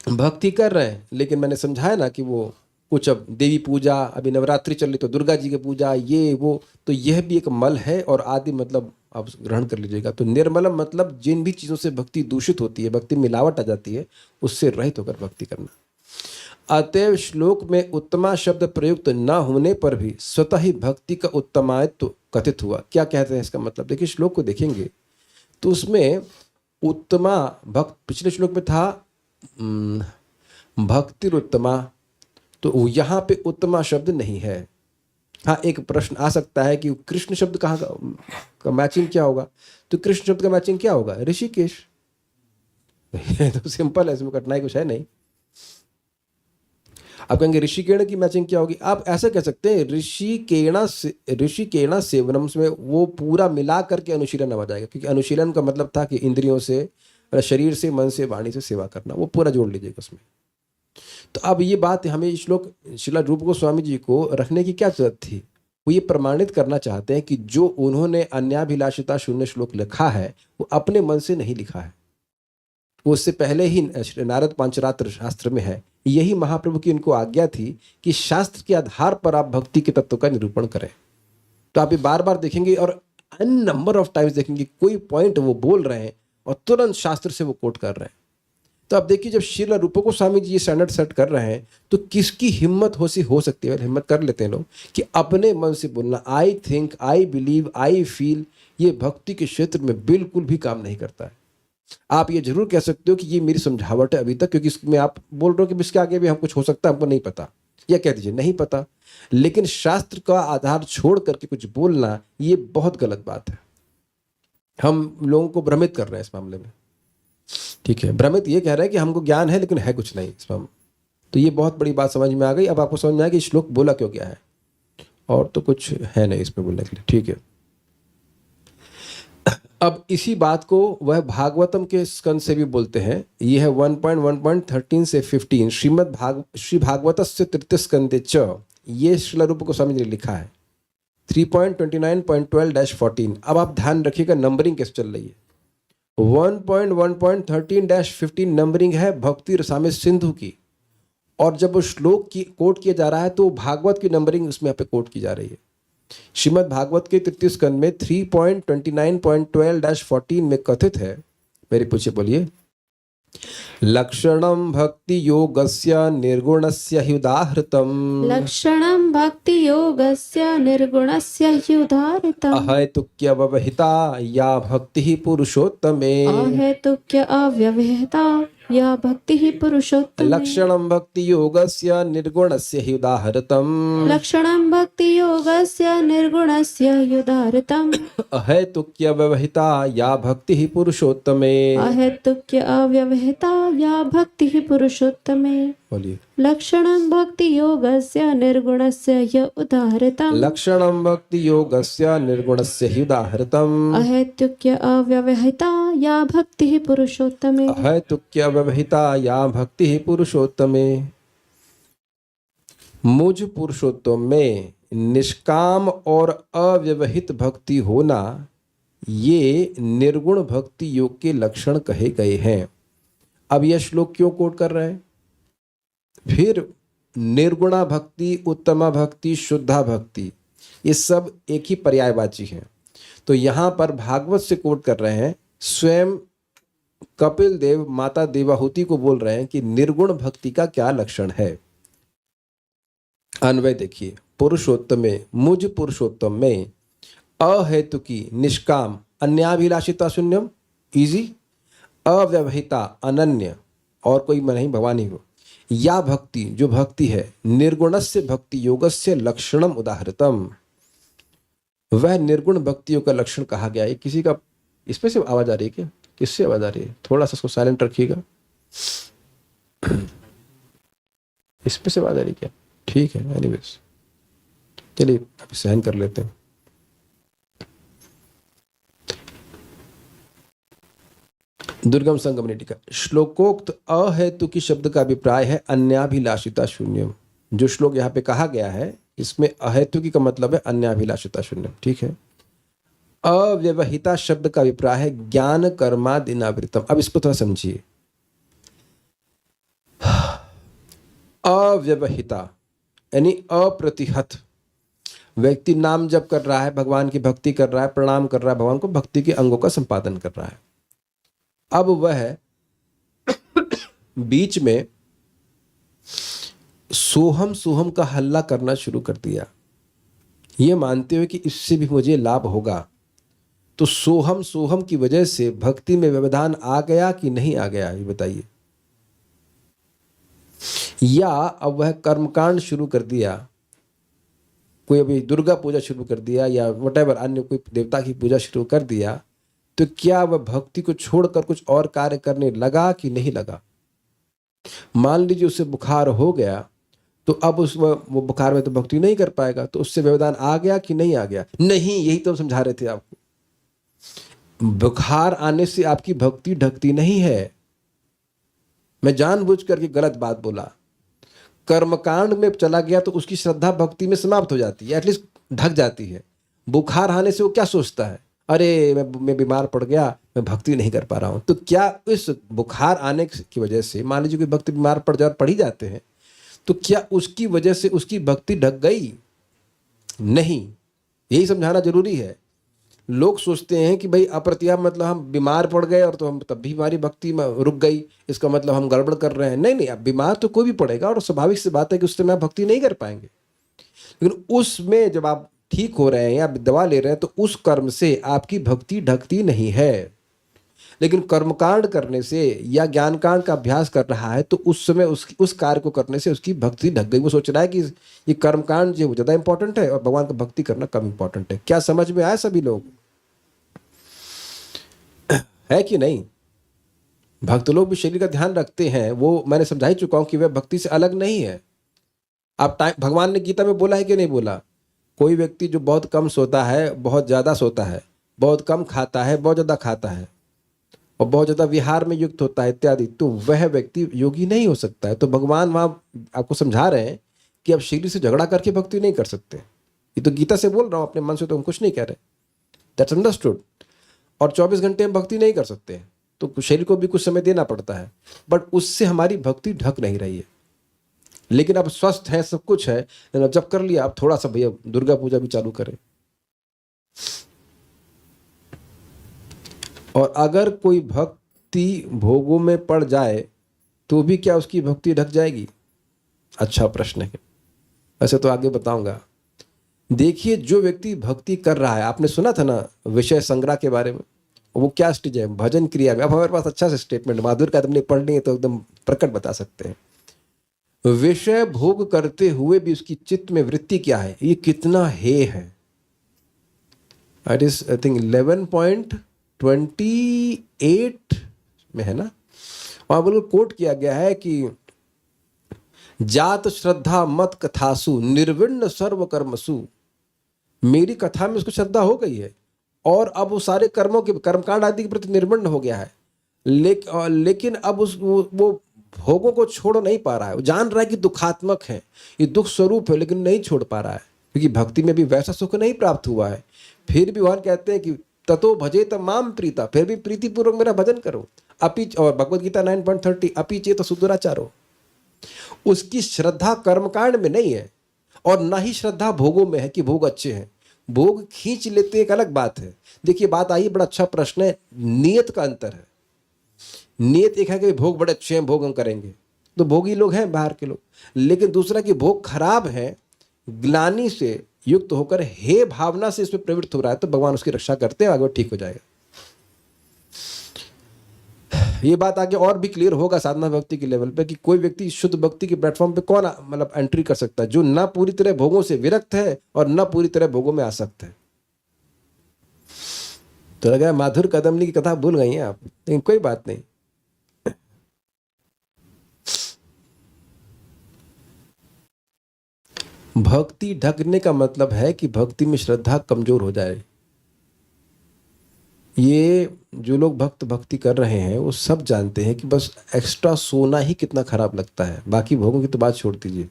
भक्ति कर रहे हैं लेकिन मैंने समझाया ना कि वो कुछ, अब देवी पूजा, अभी नवरात्रि चल रही तो दुर्गा जी की पूजा, ये वो, तो यह भी एक मल है। और आदि मतलब आप ग्रहण कर लीजिएगा। तो निर्मलम मतलब जिन भी चीज़ों से भक्ति दूषित होती है, भक्ति मिलावट आ जाती है, उससे रहित होकर भक्ति करना। अतएव श्लोक में उत्तमा शब्द प्रयुक्त न होने पर भी स्वतः ही भक्ति का उत्तमायत्व कथित हुआ। क्या कहते हैं इसका मतलब? देखिए, श्लोक को देखेंगे तो उसमें उत्तमा भक्त, पिछले श्लोक में था भक्तिरुत्तमा, तो यहाँ पे उत्तमा शब्द नहीं है। हाँ, एक प्रश्न आ सकता है कि कृष्ण शब्द कहाँ का मैचिंग क्या होगा? तो कृष्ण शब्द का मैचिंग क्या होगा? ऋषिकेश। तो सिंपल है, इसमें कठिनाई कुछ है नहीं। आप कहेंगे ऋषिकेण की मैचिंग क्या होगी? आप ऐसा कह सकते हैं ऋषिकेण सेवनम में वो पूरा मिला करके अनुशीलन आ जाएगा, क्योंकि अनुशीलन का मतलब था कि इंद्रियों से, शरीर से, मन से, वाणी से सेवा करना, वो पूरा जोड़ लीजिएगा उसमें। तो अब ये बात हमें श्लोक श्रील रूप गोस्वामी जी को रखने की क्या जरूरत थी? वो ये प्रमाणित करना चाहते हैं कि जो उन्होंने अन्याभिलाषिता शून्य श्लोक लिखा है वो अपने मन से नहीं लिखा है, वो उससे पहले ही नारद पांचरात्र शास्त्र में है। यही महाप्रभु की उनको आज्ञा थी कि शास्त्र के आधार पर आप भक्ति के तत्व का निरूपण करें। तो आप ये बार बार देखेंगे और अन नंबर ऑफ टाइम्स देखेंगे कोई पॉइंट वो बोल रहे हैं और तुरंत शास्त्र से वो कोट कर रहे हैं। तो आप देखिए, जब श्रील रूप गोस्वामी जी ये स्टैंडर्ड सेट कर रहे हैं तो किसकी हिम्मत हो सकती है, हिम्मत कर लेते हैं लोग कि अपने मन से बोलना I think, I believe, I feel, ये भक्ति के क्षेत्र में बिल्कुल भी काम नहीं करता है। आप ये जरूर कह सकते हो कि ये मेरी समझावट है अभी तक, क्योंकि इसमें आप बोल रहे हो कि इसके आगे भी हम कुछ हो सकता है, हमको नहीं पता, या कह दीजिए नहीं पता। लेकिन शास्त्र का आधार छोड़ करके कुछ बोलना ये बहुत गलत बात है। हम लोगों को भ्रमित कर रहे हैं इस मामले में, ठीक है। भ्रमित ये कह रहे हैं कि हमको ज्ञान है लेकिन है कुछ नहीं इस मामले। तो ये बहुत बड़ी बात समझ में आ गई। अब आपको समझ में आया कि श्लोक बोला क्यों गया है, और तो कुछ है नहीं इसमें बोलने के लिए, ठीक है। अब इसी बात को वह भागवतम के स्कंद से भी बोलते हैं। ये है 1.1.13 से 15 श्री भागवतस्य तृतीय स्कंदे च, ये श्रील रूप गोस्वामी जी ने लिखा है 3.29.12-14। अब आप ध्यान रखिएगा नंबरिंग कैसे चल रही है। 1.1.13-15 नंबरिंग है भक्ति रसामृत सिंधु की, और जब वो श्लोक की कोट किया जा रहा है तो भागवत की नंबरिंग उसमें यहाँ पे कोट की जा रही है। श्रीमद् भागवत के तृतीय स्कंद में 3.29.12-14 में कथित है, मेरे पूछे बोलिए, लक्षणम भक्ति योगस्य निर्गुणस्य हि उदाहृतम्। लक्षणं भक्ति योगस्य निर्गुणस्य हि उदाहृतम्। अहेतुक्य व्यवहिता या भक्ति पुरुषोत्तमे। अहेतुक्य अव्यवहिता या भक्ति पुरुषोत्तमे। लक्षणं भक्ति योगस्य निर्गुणस्य हि उदाहृतम्। लक्षणं भक्ति योगस्य निर्गुणस्य हि उदाहृतम्। अहेतुक्य व्यवहिता या भक्ति पुरुषोत्तमे। अहेतुक्य अव्यवहिता या भक्ति पुरुषोत्तमे। बोलिए, लक्षणं भक्ति योगस्य निर्गुणस्य हि उदाहृतम्। लक्षणं भक्ति योगस्य निर्गुणस्य हि उदाहृतम्। अहेतुक्य अव्यवहिता या भक्ति पुरुषोत्तमे। अहेतुक्य व्यवहिता या भक्ति पुरुषोत्तमे। मुझ पुरुषोत्तम में निष्काम और अव्यवहित भक्ति होना, ये निर्गुण भक्ति योग के लक्षण कहे गए हैं। अब यह श्लोक क्यों कोट कर रहे हैं? फिर निर्गुणा भक्ति, उत्तमा भक्ति, शुद्धा भक्ति, ये सब एक ही पर्यायवाची हैं। तो यहाँ पर भागवत से कोट कर रहे हैं, स्वयं कपिल देव माता देवाहुति को बोल रहे हैं कि निर्गुण भक्ति का क्या लक्षण है। अन्वय देखिए, पुरुषोत्तम में, मुझ पुरुषोत्तम में अहेतुकी निष्काम अन्याभिलाषिता शून्यम इजी, अव्यवहिता अनन्य और कोई नहीं भगवान ही हो, या भक्ति जो भक्ति है निर्गुणस्य भक्ति योगस्य लक्षणम उदाहृतम, वह निर्गुण भक्तियों का लक्षण कहा गया है। किसी का इसमें से आवाज आ रही है क्या? किससे आवाज आ रही है? थोड़ा सा इसको साइलेंट रखिएगा। इसमें से आवाज आ रही क्या? ठीक है, एनीवेज चलिए अभी सहन कर लेते हैं। दुर्गम संगमनी टीका, श्लोकोक्त अहेतुकी शब्द का अभिप्राय है अन्याभिलाषिता शून्यम। जो श्लोक यहाँ पे कहा गया है इसमें अहेतुकी का मतलब है अन्याभिलाषिता शून्यम, ठीक है। अव्यवहिता शब्द का अभिप्राय है ज्ञान कर्मादिनावृतम। अब इसको थोड़ा समझिए। अव्यवहिता यानी अप्रतिहत, व्यक्ति नाम जप कर रहा है, भगवान की भक्ति कर रहा है, प्रणाम कर रहा है, भगवान को भक्ति के अंगों का संपादन कर रहा है। अब वह बीच में सोहम सोहम का हल्ला करना शुरू कर दिया, ये मानते हुए कि इससे भी मुझे लाभ होगा। तो सोहम सोहम की वजह से भक्ति में व्यवधान आ गया कि नहीं आ गया, ये बताइए। या अब वह कर्मकांड शुरू कर दिया, कोई अभी दुर्गा पूजा शुरू कर दिया या वटेवर अन्य कोई देवता की पूजा शुरू कर दिया, तो क्या वह भक्ति को छोड़कर कुछ और कार्य करने लगा कि नहीं लगा? मान लीजिए उसे बुखार हो गया, तो अब वो बुखार में तो भक्ति नहीं कर पाएगा, तो उससे व्यवधान आ गया कि नहीं आ गया? नहीं, यही तो हम समझा रहे थे आपको। बुखार आने से आपकी भक्ति ढकती नहीं है। मैं जानबूझ करके गलत बात बोला। कर्मकांड में चला गया तो उसकी श्रद्धा भक्ति में समाप्त हो जाती है, एटलीस्ट ढक जाती है। बुखार आने से वो क्या सोचता है, अरे मैं बीमार पड़ गया, मैं भक्ति नहीं कर पा रहा हूं। तो क्या इस बुखार आने की वजह से, मान लीजिए कोई भक्त बीमार पड़ जाए और पड़ ही जाते हैं, तो क्या उसकी वजह से उसकी भक्ति ढक गई? नहीं, यही समझाना जरूरी है। लोग सोचते हैं कि भाई अप्रतियाब मतलब हम बीमार पड़ गए और तो हम तब भी हमारी भक्ति में रुक गई, इसका मतलब हम गड़बड़ कर रहे हैं। नहीं नहीं, अब बीमार तो कोई भी पड़ेगा और स्वाभाविक सी बात है कि उस समय आप भक्ति नहीं कर पाएंगे। लेकिन उसमें जब आप ठीक हो रहे हैं या दवा ले रहे हैं तो उस कर्म से आपकी भक्ति ढकती नहीं है। लेकिन कर्मकांड करने से या ज्ञान कांड का अभ्यास कर रहा है तो उस समय उस कार्य को करने से उसकी भक्ति ढक गई। वो सोच रहा है कि ये कर्मकांड जो ज़्यादा इंपॉर्टेंट है और भगवान का भक्ति करना कम इंपॉर्टेंट है। क्या समझ में आया सभी लोग? है कि नहीं? भक्त लोग भी शरीर का ध्यान रखते हैं, वो मैंने समझा ही चुका हूं कि वह भक्ति से अलग नहीं है। आप भगवान ने गीता में बोला है कि नहीं बोला? कोई व्यक्ति जो बहुत कम सोता है, बहुत ज़्यादा सोता है, बहुत कम खाता है, बहुत ज़्यादा खाता है और बहुत ज़्यादा विहार में युक्त होता है इत्यादि, तो वह व्यक्ति योगी नहीं हो सकता है। तो भगवान वहाँ आपको समझा रहे हैं कि आप शरीर से झगड़ा करके भक्ति नहीं कर सकते। ये तो गीता से बोल रहा हूँ, अपने मन से तो हम कुछ नहीं कह रहे। That's understood. और 24 घंटे हम भक्ति नहीं कर सकते, तो शरीर को भी कुछ समय देना पड़ता है, बट उससे हमारी भक्ति ढक नहीं रही है। लेकिन अब स्वस्थ है, सब कुछ है, जब कर लिया अब थोड़ा सा भैया दुर्गा पूजा भी चालू करें। और अगर कोई भक्ति भोगों में पड़ जाए तो भी क्या उसकी भक्ति ढक जाएगी? अच्छा प्रश्न है। वैसे तो आगे बताऊंगा। देखिए, जो व्यक्ति भक्ति कर रहा है, आपने सुना था ना विषय संग्रह के बारे में, वो क्या स्टेज है? भजन क्रिया में। अब हमारे पास अच्छा सा स्टेटमेंट माधुर का तुमने पढ़ लिए तो एकदम प्रकट बता सकते हैं। विषय भोग करते हुए भी उसकी चित्त में वृत्ति क्या है, ये कितना हे है। इट इज आई थिंक 11.28 में है ना, वहां बिल्कुल कोट किया गया है कि जात श्रद्धा मत कथासु निर्विण्ण सर्व कर्मसु। मेरी कथा में उसको श्रद्धा हो गई है और अब वो सारे कर्मों के कर्मकांड आदि के प्रति निर्विण्ण हो गया है। लेकिन अब वो भोगों को छोड़ नहीं पा रहा है। वो जान रहा है कि दुखात्मक है, ये दुख स्वरूप है, लेकिन नहीं छोड़ पा रहा है क्योंकि भक्ति में भी वैसा सुख नहीं प्राप्त हुआ है। फिर भी भगवान कहते हैं कि ततो भजेत माम प्रीता, फिर भी प्रीतिपूर्वक मेरा भजन करो। और भगवद गीता 9.30 अपि चेत सुदुराचारो। उसकी श्रद्धा कर्मकांड में नहीं है और ना ही श्रद्धा भोगों में है कि भोग अच्छे हैं। भोग खींच लेते एक अलग बात है। देखिए बात आई, बड़ा अच्छा प्रश्न है। नियत का अंतर है। नियत एक है कि भोग बड़े अच्छे हैं, भोग हम करेंगे, तो भोगी लोग हैं बाहर के लोग। लेकिन दूसरा कि भोग खराब है, ग्लानि से युक्त होकर हे भावना से इसमें प्रवृत्त हो रहा है, तो भगवान उसकी रक्षा करते हैं, आगे ठीक हो जाएगा। ये बात आगे और भी क्लियर होगा साधना भक्ति के लेवल पे कि कोई व्यक्ति शुद्ध भक्ति के प्लेटफॉर्म पे कौन मतलब एंट्री कर सकता है, जो ना पूरी तरह भोगों से विरक्त है और ना पूरी तरह भोगों में आसक्त है। तो लगा माधुर कदमनी की कथा भूल गई हैं आप, लेकिन कोई बात नहीं। भक्ति ढकने का मतलब है कि भक्ति में श्रद्धा कमजोर हो जाए। ये जो लोग भक्ति कर रहे हैं वो सब जानते हैं कि बस एक्स्ट्रा सोना ही कितना खराब लगता है, बाकी भोगों की तो बात छोड़ दीजिए।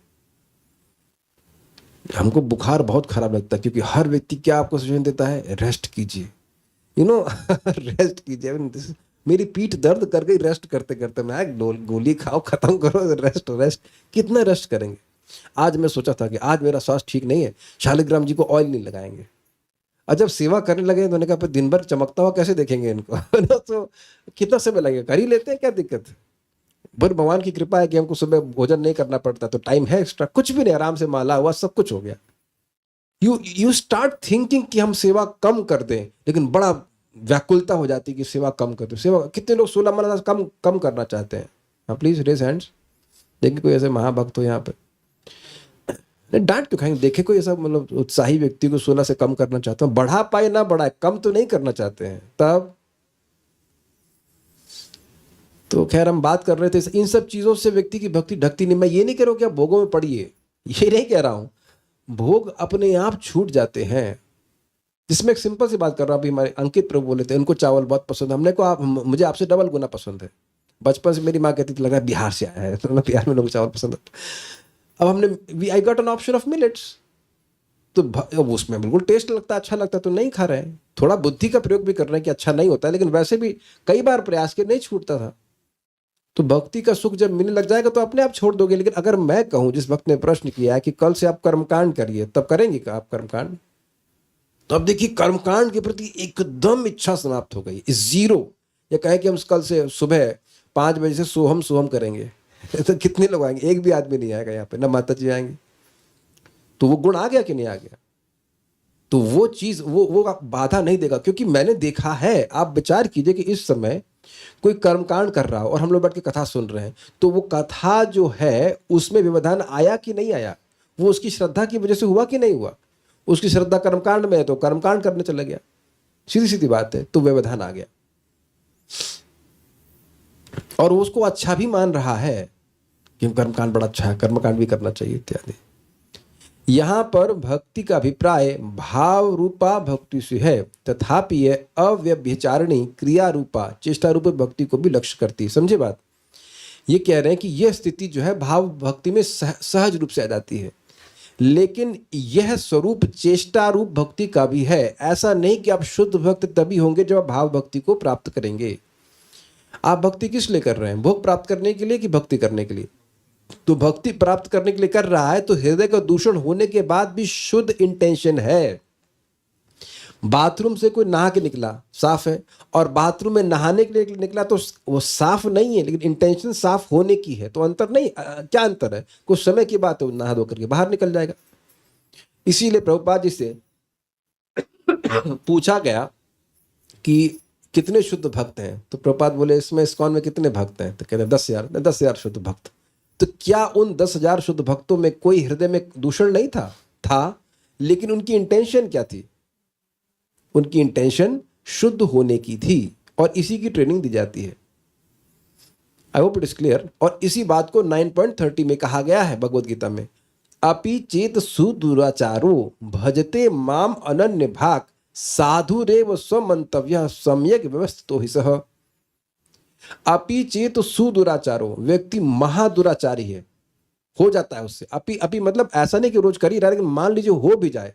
हमको बुखार बहुत खराब लगता है क्योंकि हर व्यक्ति क्या आपको सजेशन देता है, रेस्ट कीजिए, रेस्ट कीजिए। मेरी पीठ दर्द कर गई रेस्ट करते करते, मैं गोली खाओ खत्म करो, रेस्ट कितना रेस्ट करेंगे। आज मैं सोचा था कि आज मेरा स्वास्थ्य ठीक नहीं है, शालिग्राम जी को ऑयल नहीं लगाएंगे। और जब सेवा करने लगे तो उन्होंने कहा दिन भर चमकता हुआ कैसे देखेंगे इनको तो कितना समय लगेगा, कर ही लेते हैं, क्या दिक्कत है। पर भगवान की कृपा है कि हमको सुबह भोजन नहीं करना पड़ता, तो टाइम है एक्स्ट्रा, कुछ भी नहीं, आराम से माला हुआ, सब कुछ हो गया। यू स्टार्ट थिंकिंग कि हम सेवा कम कर दें, लेकिन बड़ा व्याकुलता हो जाती है कि सेवा कम कर दो। सेवा कितने लोग 16 माला कम कम करना चाहते हैं? हाँ प्लीज रेज हैंड्स। देखिए कोई ऐसे महाभक्त हो यहाँ पे। नहीं डांट क्यों खाएंगे? देखे कोई ऐसा मतलब उत्साही व्यक्ति को 16 से कम करना चाहता हूँ, बढ़ा पाए ना बढ़ाए, कम तो नहीं करना चाहते हैं। तब तो खैर हम बात कर रहे थे इन सब चीजों से व्यक्ति की भक्ति ढकती नहीं। मैं ये नहीं कह रहा हूँ कि आप भोगों में पड़िए, ये नहीं कह रहा हूं। भोग अपने आप छूट जाते हैं। जिसमें एक सिंपल सी बात कर रहा हूं, अभी हमारे अंकित प्रभु बोले थे उनको चावल बहुत पसंद है। हमने को आप मुझे आपसे डबल गुना पसंद है। बचपन से मेरी माँ कहती थी लगा बिहार से आया है, तो बिहार में लोग चावल पसंद है। अब हमने I got an option of millets, तो अब उसमें बिल्कुल टेस्ट लगता है, अच्छा लगता है, तो नहीं खा रहे हैं। थोड़ा बुद्धि का प्रयोग भी कर रहे हैं कि अच्छा नहीं होता है, लेकिन वैसे भी कई बार प्रयास के नहीं छूटता था। तो भक्ति का सुख जब मिलने लग जाएगा तो अपने आप छोड़ दोगे। लेकिन अगर मैं कहूं, जिस वक्त ने प्रश्न किया है कि कल से आप कर्मकांड करिए, तब करेंगे क्या आप कर्मकांड? तो अब देखिए कर्मकांड के प्रति एकदम इच्छा समाप्त हो गई, जीरो। ये कहे कि हम कल से सुबह 5 बजे से सोहम सोहम करेंगे तो कितने लोग आएंगे? एक भी आदमी नहीं आएगा यहाँ पे, ना माता जी आएंगे। तो वो गुण आ गया कि नहीं आ गया? तो वो चीज वो बाधा नहीं देगा, क्योंकि मैंने देखा है। आप विचार कीजिए कि इस समय कोई कर्मकांड कर रहा हो और हम लोग बैठ के कथा सुन रहे हैं, तो वो कथा जो है उसमें व्यवधान आया कि नहीं आया? वो उसकी श्रद्धा की वजह से हुआ कि नहीं हुआ? उसकी श्रद्धा कर्मकांड में है तो कर्मकांड करने चला गया, सीधी सीधी बात है। तो व्यवधान आ गया और वो उसको अच्छा भी मान रहा है कि कर्मकांड बड़ा अच्छा है, कर्मकांड भी करना चाहिए इत्यादि। यहां पर भक्ति का अभिप्राय भाव रूपा भक्ति से है, तथापि यह अव्यभिचारिणी क्रिया रूपा चेष्टा रूपी भक्ति को भी लक्ष्य करती है। समझे बात? ये कह रहे हैं कि यह स्थिति जो है भाव भक्ति में सहज रूप से आ जाती है, लेकिन यह स्वरूप चेष्टा रूप भक्ति का भी है। ऐसा नहीं कि आप शुद्ध भक्त तभी होंगे जब आप भाव भक्ति को प्राप्त करेंगे। आप भक्ति किस लिए कर रहे हैं? भोग प्राप्त करने के लिए कि भक्ति करने के लिए? तो भक्ति प्राप्त करने के लिए कर रहा है तो हृदय का दूषण होने के बाद भी शुद्ध इंटेंशन है। बाथरूम से कोई नहा के निकला, साफ है, और बाथरूम में नहाने के लिए निकला तो वो साफ नहीं है, लेकिन इंटेंशन साफ होने की है। तो अंतर नहीं, क्या अंतर है? कुछ समय की बात है, नहा धो करके बाहर निकल जाएगा। इसीलिए प्रभुपाद जी से पूछा गया कि कितने शुद्ध भक्त हैं? तो प्रभुपाद बोले इसमें इस्कॉन में कितने भक्त हैं? तो कहते हैं 10,000। 10,000 शुद्ध भक्त। तो क्या उन 10,000 शुद्ध भक्तों में कोई हृदय में दूषण नहीं था? था, लेकिन उनकी इंटेंशन क्या थी? उनकी इंटेंशन शुद्ध होने की थी, और इसी की ट्रेनिंग दी जाती है। I hope it is clear. और इसी बात को 9.30 में कहा गया है भगवद गीता में, अपि चेत सुदुराचारो भजते माम अनन्य भाग साधु रेव स्वमंतव्य सम्यक व्यवस्थितो हि सह। अपि चेत सुदुराचारो, व्यक्ति महादुराचारी है, हो जाता है उससे। अपि मतलब ऐसा नहीं कि रोज कर ही रहा है, लेकिन मान लीजिए हो भी जाए,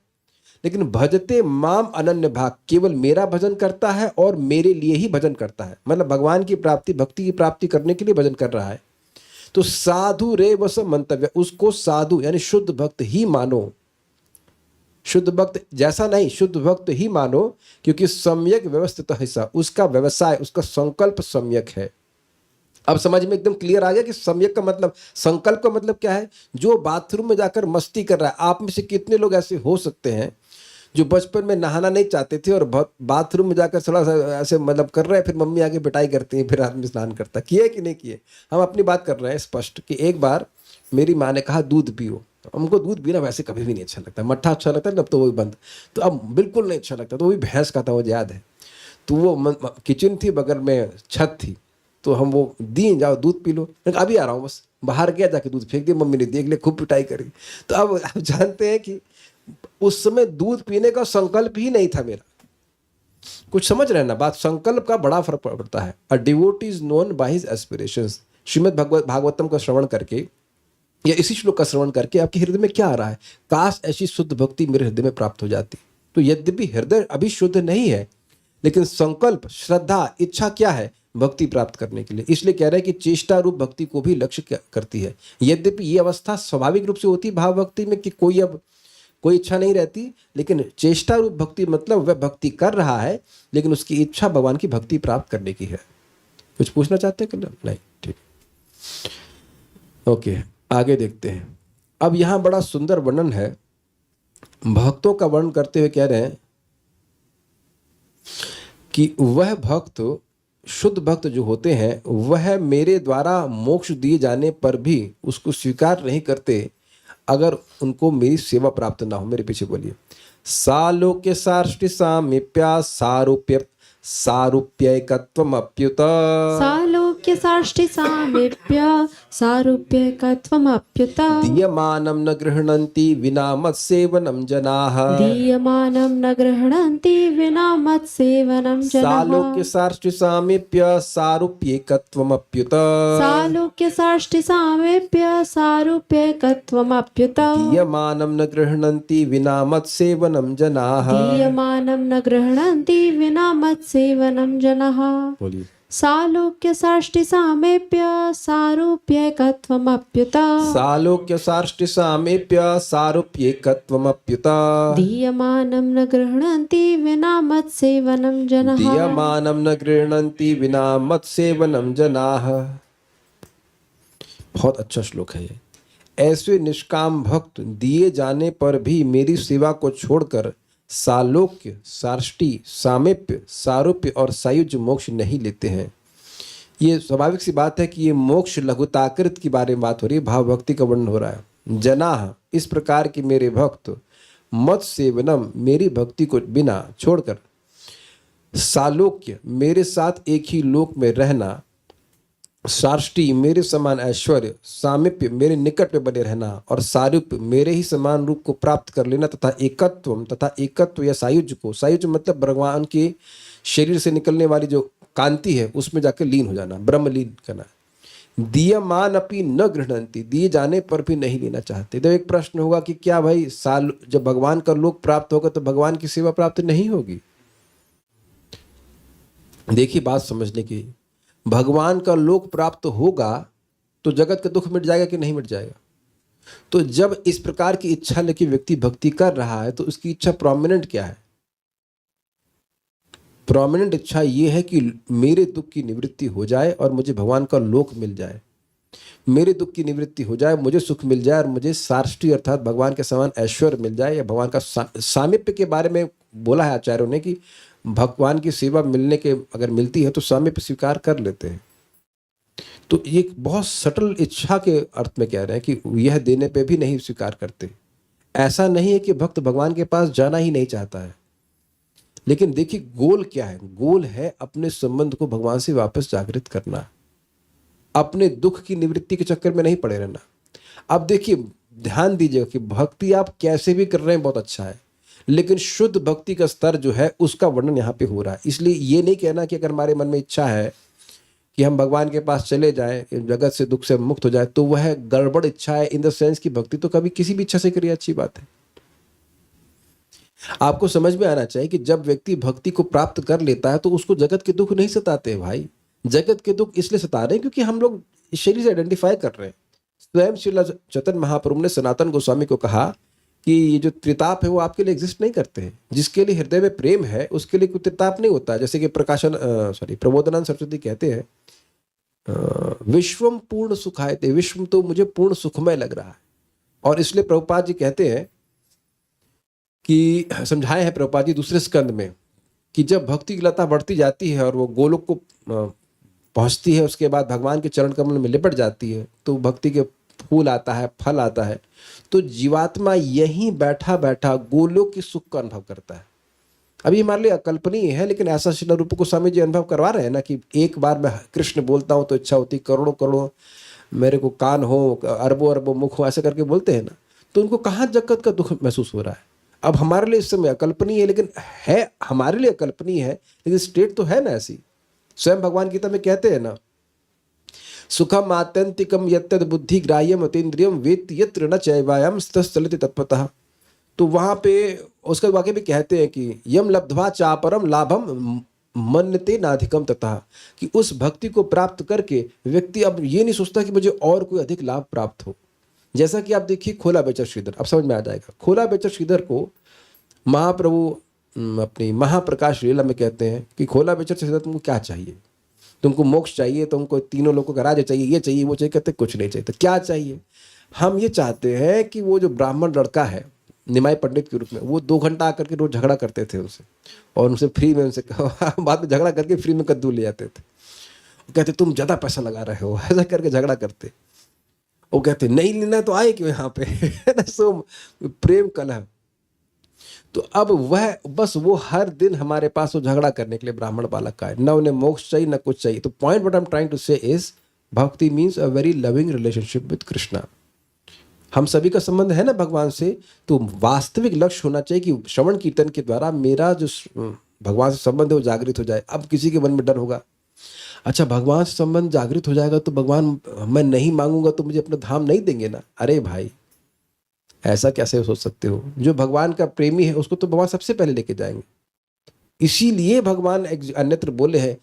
लेकिन भजते माम अनन्य भाग, केवल मेरा भजन करता है और मेरे लिए ही भजन करता है, मतलब भगवान की प्राप्ति भक्ति की प्राप्ति करने के लिए भजन कर रहा है। तो साधु रेव स्वमंतव्य, उसको साधु यानी शुद्ध भक्त ही मानो। शुद्ध भक्त जैसा नहीं, शुद्ध भक्त ही मानो, क्योंकि सम्यक व्यवस्थित हिस्सा, उसका व्यवसाय, उसका संकल्प सम्यक है। अब समझ में एकदम क्लियर आ गया कि सम्यक का मतलब, संकल्प का मतलब क्या है? जो बाथरूम में जाकर मस्ती कर रहा है। आप में से कितने लोग ऐसे हो सकते हैं जो बचपन में नहाना नहीं चाहते थे और बाथरूम में जाकर थोड़ा सा ऐसे मतलब कर रहे हैं, फिर मम्मी आगे बिटाई करती है, फिर आदमी स्नान करता है। किए कि नहीं किए? हम अपनी बात कर रहे हैं स्पष्ट कि एक बार मेरी माँ ने कहा दूध पियो। हमको दूध पीना वैसे कभी भी नहीं अच्छा लगता, मट्ठा अच्छा लगता है, अब तो वो भी बंद, तो अब बिल्कुल नहीं अच्छा लगता। तो वो भी भैंस का था, वो याद है। तो वो किचन थी, बगल में छत थी, तो हम वो दी जाओ दूध पी लो। अभी आ रहा हूँ, बस बाहर गया, जाके दूध फेंक दिया, मम्मी ने देख लिया, खूब पिटाई करी। तो अब आप जानते हैं कि उस समय दूध पीने का संकल्प ही नहीं था मेरा। कुछ समझ रहे हैं ना बात? संकल्प का बड़ा फर्क पड़ता है। A devotee is known by his aspirations. Shrimad Bhagavatam का श्रवण करके या इसी श्लोक का श्रवण करके आपके हृदय में क्या आ रहा है? काश ऐसी शुद्ध भक्ति मेरे हृदय में प्राप्त हो जाती। तो यद्यपि हृदय अभी शुद्ध नहीं है, लेकिन संकल्प, श्रद्धा, इच्छा क्या है? भक्ति प्राप्त करने के लिए। इसलिए कह रहे हैं कि चेष्टा रूप भक्ति को भी लक्ष्य करती है। यद्यपि ये अवस्था स्वाभाविक रूप से होती है भाव भक्ति में कि कोई इच्छा नहीं रहती, लेकिन चेष्टा रूप भक्ति मतलब वह भक्ति कर रहा है, लेकिन उसकी इच्छा भगवान की भक्ति प्राप्त करने की है। कुछ पूछना चाहते हैं कि नहीं? ठीक, ओके, आगे देखते हैं। अब यहां बड़ा सुंदर वर्णन है, भक्तों का वर्णन करते हुए कह रहे हैं कि वह भक्त, शुद्ध भक्त जो होते हैं, वह मेरे द्वारा मोक्ष दिए जाने पर भी उसको स्वीकार नहीं करते अगर उनको मेरी सेवा प्राप्त ना हो। मेरे पीछे बोलिए। सालोक्य सार्ष्टि सामीप्या सारूप्यैकत्वमप्युत सालोक्य साष्टि सामीप्य सारूप्यैकत्वमप्युत दीयमानं न गृह्णन्ति विना मत्सेवनं जनाः। दीयमानं न गृह्णन्ति विना मत्सेवनं जनाः। सालोक्य सार्ष्टि सामीप्य सारूप्यैकत्वमप्युत सालोक्य साष्टि सामीप्य सारूप्यैकत्वमप्युत दीयमानं न गृह्णन्ति विना मत्सेवनं जनाः। दीयमानं न गृह्णन्ति विना मत्सेवनं जनाः। बोलिए। सालोक्य साष्टि सामीप्य सारूप्यैकत्वमप्युत सालोक्य सार्ष्टि सामीप्य सारूप्यैकत्वमप्युत दीयमानं न गृह्णन्ति विना मत्सेवनं जनाः। दीयमानं न गृह्णन्ति विना मत्सेवनं जनाः। बहुत अच्छा श्लोक है ये। ऐसे निष्काम भक्त दिए जाने पर भी मेरी सेवा को छोड़कर सालोक्य, सार्ष्टि, सामीप्य, सारूप्य और सायुज्य मोक्ष नहीं लेते हैं। ये स्वाभाविक सी बात है कि ये मोक्ष लघुताकृत की बारे में बात हो रही है, भाव भक्ति का वर्णन हो रहा है। जनाः, इस प्रकार के मेरे भक्त, मत सेवनम, मेरी भक्ति को बिना छोड़कर, सालोक्य, मेरे साथ एक ही लोक में रहना, सार्ष्टि, मेरे समान ऐश्वर्य, सामीप्य, मेरे निकट में बने रहना, और सारूप्य, मेरे ही समान रूप को प्राप्त कर लेना, तथा एकत्व या सायुज्य को, सायुज्य मतलब भगवान के शरीर से निकलने वाली जो कांति है उसमें जाकर लीन हो जाना, ब्रह्मलीन करना। दीयमान अपि न गृह्णन्ति, दिए जाने पर भी नहीं लेना चाहते। तो एक प्रश्न होगा कि क्या भाई जब भगवान का लोक प्राप्त होगा तो भगवान की सेवा प्राप्त नहीं होगी? देखिए बात समझने की, भगवान का लोक प्राप्त होगा तो जगत का दुख मिट जाएगा कि नहीं मिट जाएगा? तो जब इस प्रकार की इच्छा लेके व्यक्ति भक्ति कर रहा है तो उसकी इच्छा प्रोमिनेंट क्या है? प्रोमिनेंट इच्छा ये है कि मेरे दुख की निवृत्ति हो जाए और मुझे भगवान का लोक मिल जाए, मेरे दुख की निवृत्ति हो जाए, मुझे सुख मिल जाए और मुझे सार्ष्टि अर्थात भगवान के समान ऐश्वर्य मिल जाए, या भगवान का सामीप्य के बारे में बोला है आचार्यों ने कि भगवान की सेवा मिलने के अगर मिलती है तो सामीप्य स्वीकार कर लेते हैं। तो ये बहुत सटल इच्छा के अर्थ में कह रहे हैं कि यह देने पे भी नहीं स्वीकार करते। ऐसा नहीं है कि भक्त भगवान के पास जाना ही नहीं चाहता है, लेकिन देखिए गोल क्या है? गोल है अपने संबंध को भगवान से वापस जागृत करना, अपने दुख की निवृत्ति के चक्कर में नहीं पड़े रहना। अब देखिए ध्यान दीजिएगा कि भक्ति आप कैसे भी कर रहे हैं बहुत अच्छा है, लेकिन शुद्ध भक्ति का स्तर जो है उसका वर्णन यहाँ पे हो रहा है। इसलिए ये नहीं कहना कि अगर हमारे मन में इच्छा है कि हम भगवान के पास चले जाएं, जगत से दुख से मुक्त हो जाए, तो वह गड़बड़ इच्छा है। इन द सेंस की भक्ति तो कभी किसी भी इच्छा से करिए, अच्छी बात है। आपको समझ में आना चाहिए कि जब व्यक्ति भक्ति को प्राप्त कर लेता है तो उसको जगत के दुख नहीं सताते भाई। जगत के दुख इसलिए सता रहे हैं क्योंकि हम लोग इस शरीर से आइडेंटिफाई कर रहे हैं। स्वयं श्रील चैतन्य महाप्रभु ने सनातन गोस्वामी को कहा कि ये जो त्रिताप है वो आपके लिए एग्जिस्ट नहीं करते हैं। जिसके लिए हृदय में प्रेम है उसके लिए कोई त्रिताप नहीं होता। जैसे कि प्रबोधानंद सरस्वती कहते हैं, विश्वम पूर्ण सुखायते, विश्व तो मुझे पूर्ण सुखमय लग रहा है। और इसलिए प्रभुपाद जी कहते हैं कि समझाए हैं प्रभुपाद जी दूसरे स्कंद में कि जब भक्ति की लता बढ़ती जाती है और वो गोलोक को पहुंचती है, उसके बाद भगवान के चरण कमल में लिपट जाती है, तो भक्ति के फूल आता है, फल आता है, तो जीवात्मा यहीं बैठा बैठा गोलोक के सुख का अनुभव करता है। अभी हमारे लिए अकल्पनीय है, लेकिन ऐसा श्रील रूप गोस्वामी जी अनुभव करवा रहे हैं ना कि एक बार मैं कृष्ण बोलता हूँ तो इच्छा होती करोड़ों करोड़ों मेरे को कान हो, अरबों अरबों मुख हो, ऐसे करके बोलते हैं ना। तो उनको कहाँ जगत का दुख महसूस हो रहा है? अब हमारे लिए इस समय अकल्पनीय है, लेकिन है हमारे लिए अकल्पनीय है, लेकिन स्टेट तो है ना ऐसी। स्वयं भगवान गीता में कहते हैं ना, सुखम आत्यंतिकम यत्तद बुद्धि ग्राह्यम अतीन्द्रियम वेत्ति यत्र न चैवायम स्थितश्चलति तत्पतः। तो वहां पे उसका वाक्य भी कहते हैं कि यम लब्ध्वा चापरम लाभम मन्यते नाधिकम तथा, कि उस भक्ति को प्राप्त करके व्यक्ति अब ये नहीं सोचता कि मुझे और कोई अधिक लाभ प्राप्त हो। जैसा कि आप देखिए खोला बेचर श्रीधर, अब समझ में आ जाएगा। खोला बेचर श्रीधर को महाप्रभु अपनी महाप्रकाश लीला में कहते हैं कि खोला बेचर श्रीधर तुमको क्या चाहिए? तुमको मोक्ष चाहिए, तुमको तीनों लोगों का राज्य चाहिए, ये चाहिए वो चाहिए। कहते कुछ नहीं चाहिए। तो क्या चाहिए? हम ये चाहते हैं कि वो जो ब्राह्मण लड़का है निमाई पंडित के रूप में, वो 2 घंटा आकर के रोज झगड़ा करते थे उनसे, और उनसे फ्री में, उनसे बाद में झगड़ा करके फ्री में कद्दू ले जाते थे। वो कहते तुम ज़्यादा पैसा लगा रहे हो, ऐसा करके झगड़ा करते। वो कहते नहीं लेना तो आए क्यों यहाँ पे, है ना। सो प्रेम कलह। तो अब वह बस वो हर दिन हमारे पास वो झगड़ा करने के लिए ब्राह्मण बालक का है, न उन्हें मोक्ष चाहिए न कुछ चाहिए। तो point what I am trying to say is bhakti means a very loving relationship with Krishna. हम सभी का संबंध है ना भगवान से, तो वास्तविक लक्ष्य होना चाहिए कि श्रवण कीर्तन के द्वारा मेरा जो भगवान से संबंध है वो जागृत हो जाए। अब किसी के मन में डर होगा, अच्छा भगवान से संबंध जागृत हो जाएगा तो भगवान, मैं नहीं मांगूंगा तो मुझे अपना धाम नहीं देंगे ना। अरे भाई ऐसा कैसे सोच सकते हो? जो भगवान का प्रेमी है उसको तो भगवान सबसे पहले लेके जाएंगे। इसीलिए भगवान अन्यत्र बोले हैं,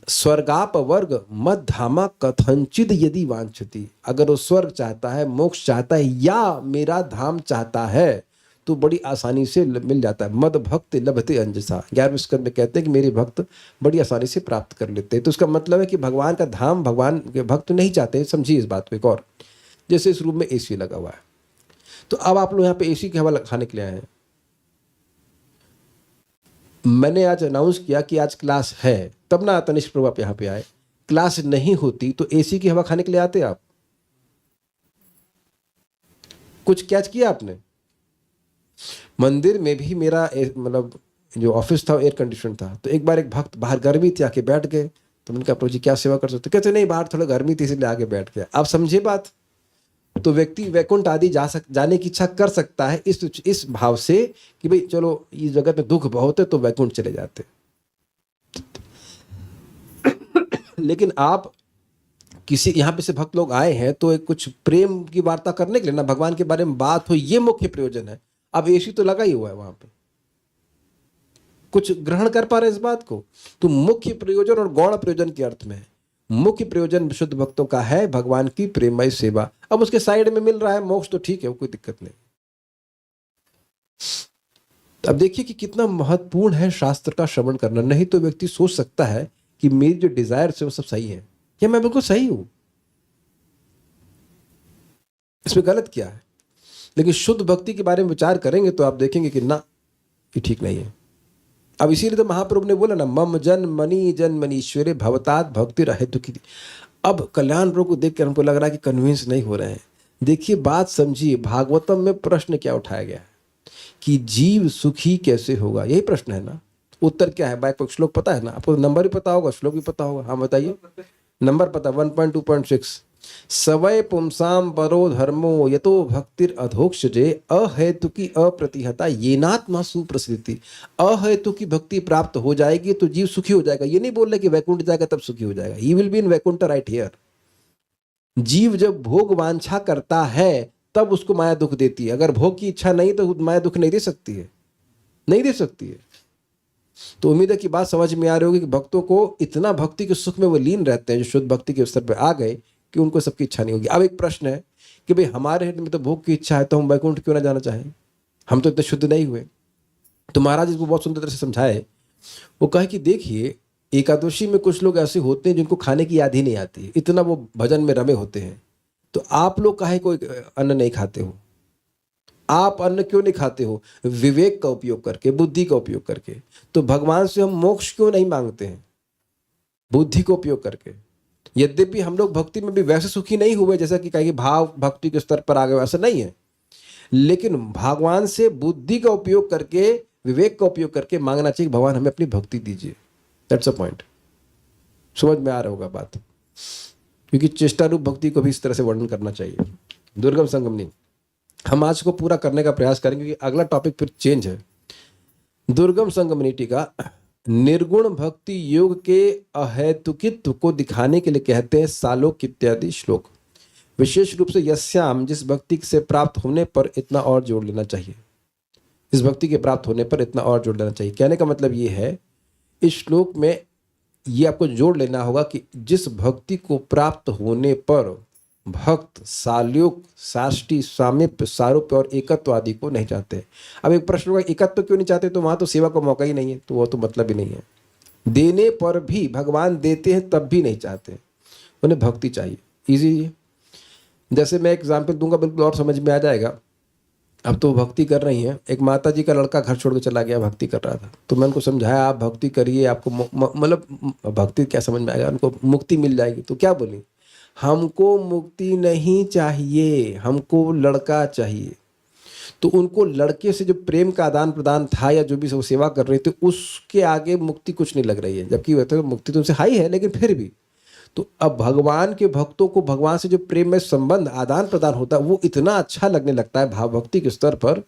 स्वर्गाप वर्ग मद धामा कथंचित यदि वांछति। अगर वो स्वर्ग चाहता है, मोक्ष चाहता है, या मेरा धाम चाहता है तो बड़ी आसानी से मिल जाता है। मद भक्त लभते अंजसा, 11वें स्कंद में कहते हैं कि मेरे भक्त बड़ी आसानी से प्राप्त कर लेते हैं। तो उसका मतलब है कि भगवान का धाम भगवान के भक्त नहीं चाहते। समझिए इस बात को। एक और, जैसे इस रूम में एसी लगा हुआ है, तो अब आप लोग यहाँ पे एसी की हवा खाने के लिए आए हैं। मैंने आज अनाउंस किया कि आज क्लास है, तब ना तनिष्क प्रभु आप यहाँ पे आए। क्लास नहीं होती तो एसी की हवा खाने के लिए आते आप? कुछ कैच किया आपने? मंदिर में भी मेरा मतलब जो ऑफिस था एयर कंडीशन था, तो एक बार एक भक्त बाहर गर्मी थी आके बैठ गए, तो मैंने कहा प्रभु जी क्या सेवा कर सकते? कहते नहीं बाहर थोड़ा गर्मी थी इसलिए आके बैठ गया। आप समझे बात? तो व्यक्ति वैकुंठ आदि जाने की इच्छा कर सकता है इस भाव से कि भाई चलो इस जगत में दुख बहुत है तो वैकुंठ चले जाते। लेकिन आप किसी यहाँ पे से भक्त लोग आए हैं तो एक कुछ प्रेम की वार्ता करने के लिए ना, भगवान के बारे में बात हो, ये मुख्य प्रयोजन है। अब एसी तो लगा ही हुआ है वहां पे, कुछ ग्रहण कर पा रहे इस बात को? तो मुख्य प्रयोजन और गौण प्रयोजन के अर्थ में मुख्य प्रयोजन शुद्ध भक्तों का है भगवान की प्रेममय सेवा। अब उसके साइड में मिल रहा है मोक्ष तो ठीक है, वो कोई दिक्कत नहीं। अब देखिए कि कितना महत्वपूर्ण है शास्त्र का श्रवण करना। नहीं तो व्यक्ति सोच सकता है कि मेरी जो डिजायर है वो सब सही है, या मैं बिल्कुल सही हूं, इसमें गलत क्या है। लेकिन शुद्ध भक्ति के बारे में विचार करेंगे तो आप देखेंगे कि ना, ये ठीक नहीं है। अब इसीलिए तो महाप्रभु ने बोला ना, मम जन मनीश्वरे भवतात भक्ति रहे दुखी। अब कल्याण प्रभु को देख कर हमको लग रहा है कि कन्विंस नहीं हो रहे हैं। देखिए बात समझिए, भागवतम में प्रश्न क्या उठाया गया है कि जीव सुखी कैसे होगा, यही प्रश्न है ना। उत्तर क्या है? बाइक श्लोक पता है ना आपको? नंबर भी पता होगा, श्लोक भी पता होगा। हाँ बताइए, नंबर पता 1.2.6। सवय पुंसाम परो धर्मो यतो भक्तिर अधोक्षजे अहेतुकी अप्रतिहता येनात्मा सुप्रसिद्धि। अहेतुकी भक्ति प्राप्त हो जाएगी तो जीव सुखी हो जाएगा। ये नहीं बोल रहे कि वैकुंठ जाएगा तब सुखी हो जाएगा। He will be in Vaikuntha right here. जीव जब भोग वांछा करता है तब उसको माया दुख देती है। अगर भोग की इच्छा नहीं तो माया दुख नहीं दे सकती है, नहीं दे सकती है। तो उम्मीद है कि बात समझ में आ रही होगी कि भक्तों को इतना भक्ति के सुख में वो लीन रहते हैं जो शुद्ध भक्ति के स्तर पर आ गए कि उनको सबकी इच्छा नहीं होगी। अब एक प्रश्न है कि भाई हमारे हृदय में तो भोग की इच्छा है तो हम वैकुंठ क्यों ना जाना चाहें? हम तो इतने शुद्ध नहीं हुए। तो महाराज इसको बहुत सुंदर तरह से समझाए। वो कहे कि देखिए एकादशी में कुछ लोग ऐसे होते हैं जिनको खाने की याद ही नहीं आती, इतना वो भजन में रमे होते हैं। तो आप लोग काहे कोई अन्न नहीं खाते हो? आप अन्न क्यों नहीं खाते हो? विवेक का उपयोग करके, बुद्धि का उपयोग करके। तो भगवान से हम मोक्ष क्यों नहीं मांगते हैं? बुद्धि का उपयोग करके। यद्यपि हम लोग भक्ति में भी वैसे सुखी नहीं हुए जैसा कि कहीं भाव भक्ति के स्तर पर आ गए, ऐसा नहीं है। लेकिन भगवान से बुद्धि का उपयोग करके, विवेक का उपयोग करके मांगना चाहिए, भगवान हमें अपनी भक्ति दीजिए। That's a point. समझ में आ रहा होगा बात, क्योंकि चेष्टा रूप भक्ति को भी इस तरह से वर्णन करना चाहिए। दुर्गम संगमनी हम आज को पूरा करने का प्रयास करेंगे क्योंकि अगला टॉपिक फिर चेंज है। दुर्गम संगमनी टीका निर्गुण भक्ति योग के अहेतुकित्व को दिखाने के लिए कहते हैं सालोक इत्यादि श्लोक। विशेष रूप से यस्याम, जिस भक्ति से प्राप्त होने पर इतना और जोड़ लेना चाहिए, इस भक्ति के प्राप्त होने पर इतना और जोड़ लेना चाहिए। कहने का मतलब ये है, इस श्लोक में ये आपको जोड़ लेना होगा कि जिस भक्ति को प्राप्त होने पर भक्त साल्योक, साष्टी, सामीप्य, सारूप्य और एकत्व आदि को नहीं चाहते। अब एक प्रश्न होगा एकत्व क्यों नहीं चाहते? तो वहां तो सेवा का मौका ही नहीं है, तो वो तो मतलब ही नहीं है। देने पर भी भगवान देते हैं तब भी नहीं चाहते, उन्हें भक्ति चाहिए। इजी है। जैसे मैं एग्जाम्पल दूंगा बिल्कुल और समझ में आ जाएगा। अब तो भक्ति कर रही हैं। एक माता जी का लड़का घर छोड़ के चला गया, भक्ति कर रहा था, तो मैं उनको समझाया आप भक्ति करिए, आपको मतलब भक्ति क्या समझ में आएगा, उनको मुक्ति मिल जाएगी। तो क्या बोली, हमको मुक्ति नहीं चाहिए, हमको लड़का चाहिए। तो उनको लड़के से जो प्रेम का आदान प्रदान था या जो भी वो सेवा कर रहे थे, उसके आगे मुक्ति कुछ नहीं लग रही है। जबकि वह तो मुक्ति तो उनसे हाई है, लेकिन फिर भी तो अब भगवान के भक्तों को भगवान से जो प्रेम में संबंध आदान प्रदान होता है वो इतना अच्छा लगने लगता है भाव भक्ति के स्तर पर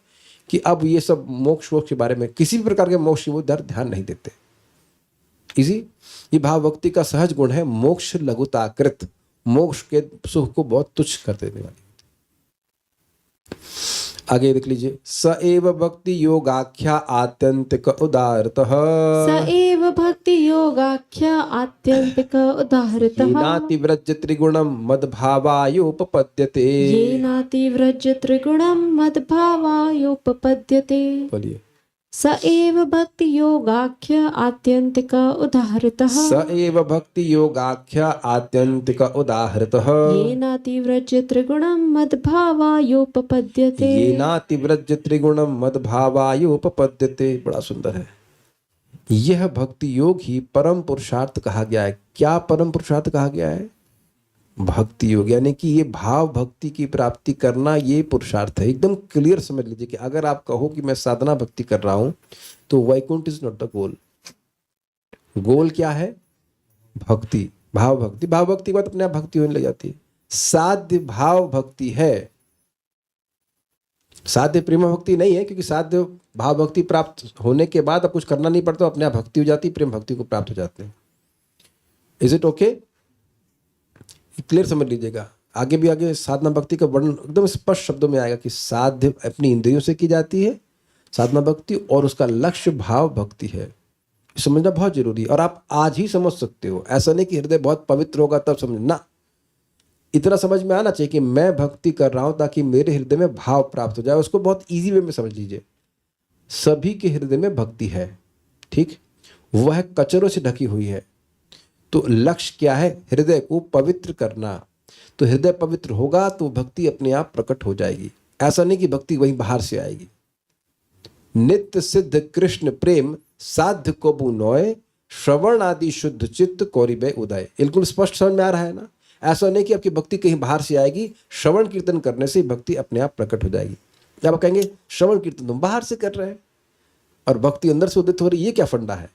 कि अब ये सब मोक्ष वोक्ष के बारे में, किसी भी प्रकार के मोक्ष की वो दर ध्यान नहीं देते। इसी ये भाव भक्ति का सहज गुण है, मोक्ष लघुताकृत, मोक्ष के सुख को बहुत तुच्छ कर देने वाली। आगे देख लीजिए, स एव भक्ति योगाख्या आत्यंतिक उदारतः, स एव भक्ति योगाख्या आत्यंतिक उदाहृतः, नातिव्रज त्रिगुणम मद्भावायोपपद्यते, येनातिव्रज त्रिगुणं मद्भावायोपपद्यते। बोलिए, स एव भक्ति योगाख्य आत्यंतिक उदाहृतः, स एव भक्ति योगाख्या आत्यंतिक उदाहृतः, येनातिव्रज त्रिगुणं मद्भावायोपपद्यते। येनातिव्रज त्रिगुणम मद्भावायोपपद्यते। बड़ा सुंदर है। यह भक्ति योग ही परम पुरुषार्थ कहा गया है। क्या परम पुरुषार्थ कहा गया है? भक्ति योग, यानी कि ये भाव भक्ति की प्राप्ति करना, ये पुरुषार्थ है। एकदम क्लियर समझ लीजिए कि अगर आप कहो कि मैं साधना भक्ति कर रहा हूं तो Vaikuntha is not the goal. Goal क्या है? भक्ति, भाव भक्ति। भाव भक्ति के बाद अपने आप भक्ति होने लग जाती है। साध्य भाव भक्ति है, साध्य प्रेम भक्ति नहीं है, क्योंकि साध्य भाव भक्ति प्राप्त होने के बाद अब कुछ करना नहीं पड़ता, अपने आप भक्ति हो जाती है, प्रेम भक्ति को प्राप्त हो जाते हैं। Is it okay? क्लियर समझ लीजिएगा। आगे भी आगे साधना भक्ति का वर्णन एकदम स्पष्ट शब्दों में आएगा कि साध्य अपनी इंद्रियों से की जाती है साधना भक्ति, और उसका लक्ष्य भाव भक्ति है। समझना बहुत जरूरी है, और आप आज ही समझ सकते हो। ऐसा नहीं कि हृदय बहुत पवित्र होगा तब समझना, इतना समझ में आना चाहिए कि मैं भक्ति कर रहा हूं ताकि मेरे हृदय में भाव प्राप्त हो जाए। उसको बहुत इजी वे में समझ लीजिए। सभी के हृदय में भक्ति है, ठीक, वह कचरों से ढकी हुई है। तो लक्ष्य क्या है? हृदय को पवित्र करना। तो हृदय पवित्र होगा तो भक्ति अपने आप प्रकट हो जाएगी। ऐसा नहीं कि भक्ति वहीं बाहर से आएगी। नित्य सिद्ध कृष्ण प्रेम साध्य को बुनोय, श्रवण आदि शुद्ध चित्त कौरिबे उदय। बिल्कुल स्पष्ट समझ में आ रहा है ना? ऐसा नहीं कि आपकी भक्ति कहीं बाहर से आएगी, श्रवण कीर्तन करने से भक्ति अपने आप प्रकट हो जाएगी। आप कहेंगे श्रवण कीर्तन तुम बाहर से कर रहे हैं और भक्ति अंदर से उदित हो रही, ये क्या फंडा है?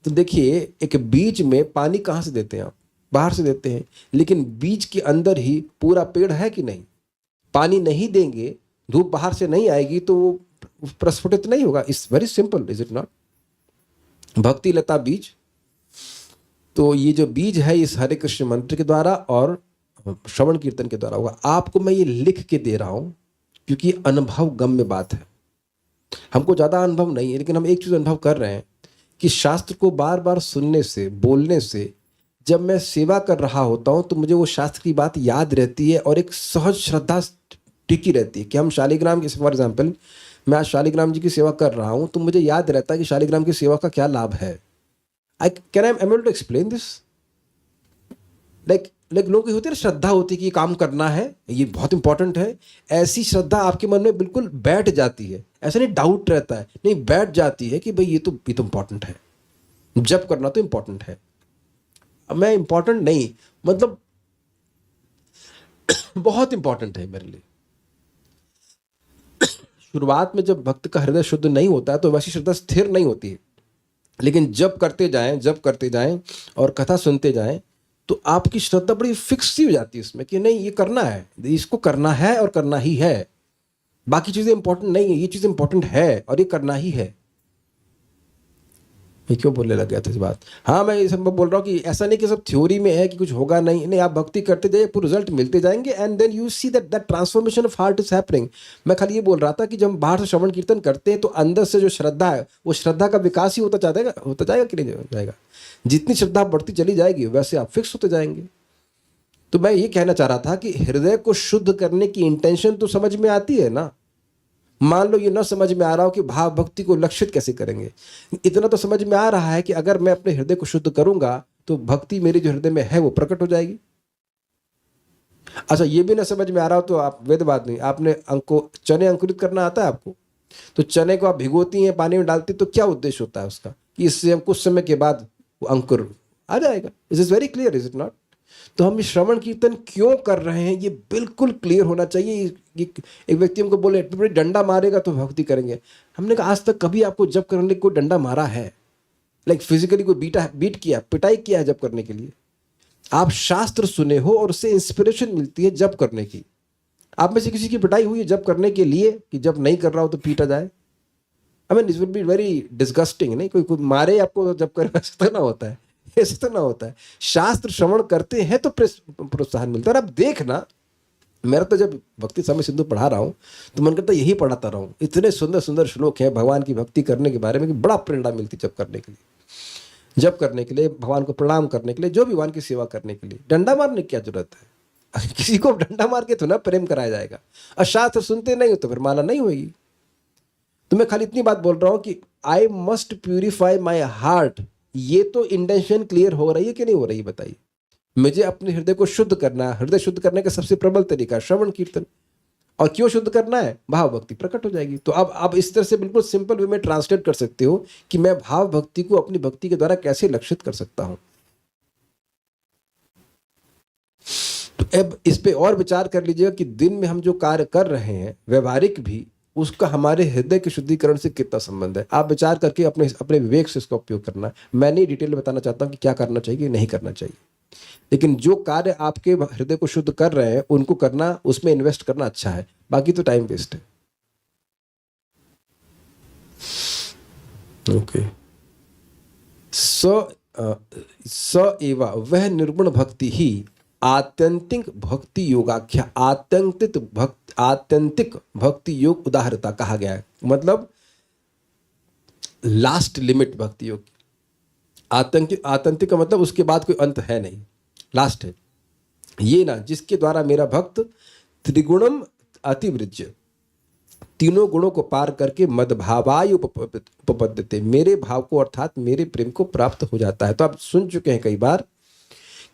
तो देखिए, एक बीज में पानी कहाँ से देते हैं आप? बाहर से देते हैं, लेकिन बीज के अंदर ही पूरा पेड़ है कि नहीं? पानी नहीं देंगे, धूप बाहर से नहीं आएगी तो वो प्रस्फुटित नहीं होगा। It's very simple, is it not? भक्ति लता बीज। तो ये जो बीज है इस हरे कृष्ण मंत्र के द्वारा और श्रवण कीर्तन के द्वारा होगा। आपको मैं ये लिख के दे रहा हूं क्योंकि अनुभव गम्य बात है। हमको ज्यादा अनुभव नहीं है, लेकिन हम एक चीज अनुभव कर रहे हैं कि शास्त्र को बार बार सुनने से, बोलने से, जब मैं सेवा कर रहा होता हूं तो मुझे वो शास्त्र की बात याद रहती है और एक सहज श्रद्धा टिकी रहती है कि हम शालिग्राम की, फॉर एग्जाम्पल मैं आज शालिग्राम जी की सेवा कर रहा हूं तो मुझे याद रहता है कि शालिग्राम की सेवा का क्या लाभ है। I am able to explain this. Like लोगों की होती है श्रद्धा होती है कि ये काम करना है, ये बहुत इंपॉर्टेंट है। ऐसी श्रद्धा आपके मन में बिल्कुल बैठ जाती है। ऐसा नहीं डाउट रहता है, नहीं, बैठ जाती है कि भाई ये तो इंपॉर्टेंट है, जब करना तो इंपॉर्टेंट है। अब मैं इंपॉर्टेंट नहीं, मतलब बहुत इंपॉर्टेंट है मेरे लिए। शुरुआत में जब भक्त का हृदय शुद्ध नहीं होता है तो वैसी श्रद्धा स्थिर नहीं होती है, लेकिन जब करते जाएं और कथा सुनते जाएं तो आपकी श्रद्धा बड़ी फिक्स सी हो जाती है इसमें कि नहीं, ये करना है, इसको करना है और करना ही है। बाकी चीजें इंपॉर्टेंट नहीं है, ये चीज इंपॉर्टेंट है और ये करना ही है। मैं क्यों बोलने लग गया था इस बात? हाँ, मैं ये सब बोल रहा हूँ कि ऐसा नहीं कि सब थ्योरी में है कि कुछ होगा नहीं, आप भक्ति करते जाइए, पूरे रिजल्ट मिलते जाएंगे and then you see that transformation of heart is happening. मैं खाली ये बोल रहा था कि जब हम बाहर से श्रवण कीर्तन करते हैं तो अंदर से जो श्रद्धा है वो श्रद्धा का विकास ही होता जाएगा कि नहीं जाएगा? जितनी श्रद्धा बढ़ती चली जाएगी वैसे आप फिक्स होते जाएंगे। तो मैं ये कहना चाह रहा था कि हृदय को शुद्ध करने की इंटेंशन तो समझ में आती है ना। मान लो ये न समझ में आ रहा हो कि भाव भक्ति को लक्षित कैसे करेंगे, इतना तो समझ में आ रहा है कि अगर मैं अपने हृदय को शुद्ध करूंगा तो भक्ति मेरे जो हृदय में है वो प्रकट हो जाएगी। अच्छा, ये भी ना समझ में आ रहा हो तो आप वेद बात नहीं, आपने चने अंकुरित करना आता है आपको? तो चने को आप भिगोती हैं, पानी में डालती, तो क्या उद्देश्य होता है उसका? कि इससे हम कुछ समय के बाद वो अंकुर आ जाएगा। Is is very clear, is it not? तो हम ये श्रवण कीर्तन क्यों कर रहे हैं, ये बिल्कुल क्लियर होना चाहिए। एक व्यक्ति हमको बोले डंडा मारेगा तो भक्ति करेंगे। हमने कहा आज तक कभी आपको जप करने के लिए कोई डंडा मारा है? लाइक फिजिकली कोई बीट किया, पिटाई किया है जप करने के लिए? आप शास्त्र सुने हो और उससे इंस्पिरेशन मिलती है जप करने की। आप में से किसी की पिटाई हुई है जप करने के लिए कि जब नहीं कर रहा हो तो पीटा जाए? I mean this would be very disgusting. नहीं, कोई मारे आपको जब कर, ऐसा तो ना होता है, ऐसा तो ना होता है। शास्त्र श्रवण करते हैं तो प्रोत्साहन मिलता है। और अब देखना, मेरा तो जब भक्ति समय सिंधु पढ़ा रहा हूँ तो मन करता है यही पढ़ाता रहूँ। इतने सुंदर सुंदर श्लोक हैं भगवान की भक्ति करने के बारे में कि बड़ा प्रेरणा मिलती जब करने के लिए, जब करने के लिए, भगवान को प्रणाम करने के लिए, जो भी भगवान की सेवा करने के लिए। डंडा मारने की क्या जरूरत है? किसी को डंडा मार के तो ना प्रेम कराया जाएगा। और शास्त्र सुनते नहीं हो तो फिर माला नहीं होगी। तो मैं खाली इतनी बात बोल रहा हूं कि I must purify my heart. ये तो इंटेंशन क्लियर हो रही है कि नहीं हो रही, बताइए? मुझे अपने हृदय को शुद्ध करना है। हृदय शुद्ध करने का सबसे प्रबल तरीका श्रवण कीर्तन। और क्यों शुद्ध करना है? भाव भक्ति प्रकट हो जाएगी। तो अब आप इस तरह से बिल्कुल सिंपल वे में ट्रांसलेट कर सकते हो कि मैं भाव भक्ति को अपनी भक्ति के द्वारा कैसे लक्षित कर सकता हूं। तो अब इस पे और विचार कर लीजिएगा कि दिन में हम जो कार्य कर रहे हैं व्यवहारिक भी, उसका हमारे हृदय के शुद्धिकरण से कितना संबंध है। आप विचार करके अपने अपने विवेक से इसका उपयोग करना है। मैं नहीं डिटेल में बताना चाहता हूं कि क्या करना चाहिए नहीं करना चाहिए, लेकिन जो कार्य आपके हृदय को शुद्ध कर रहे हैं उनको करना, उसमें इन्वेस्ट करना अच्छा है। बाकी तो टाइम वेस्ट है। ओके। स एवा वह निर्गुण भक्ति ही आत्यंतिक भक्ति योगाख्या, आत्यंतिक भक्ति योग उदाहरता कहा गया है। मतलब लास्ट लिमिट भक्ति योग। आत्यंतिक का मतलब उसके बाद कोई अंत है नहीं, लास्ट है। ये ना जिसके द्वारा मेरा भक्त त्रिगुणम अतिवृज्य, तीनों गुणों को पार करके मदभावाय उपपद्यते, मेरे भाव को अर्थात मेरे प्रेम को प्राप्त हो जाता है। तो आप सुन चुके हैं कई बार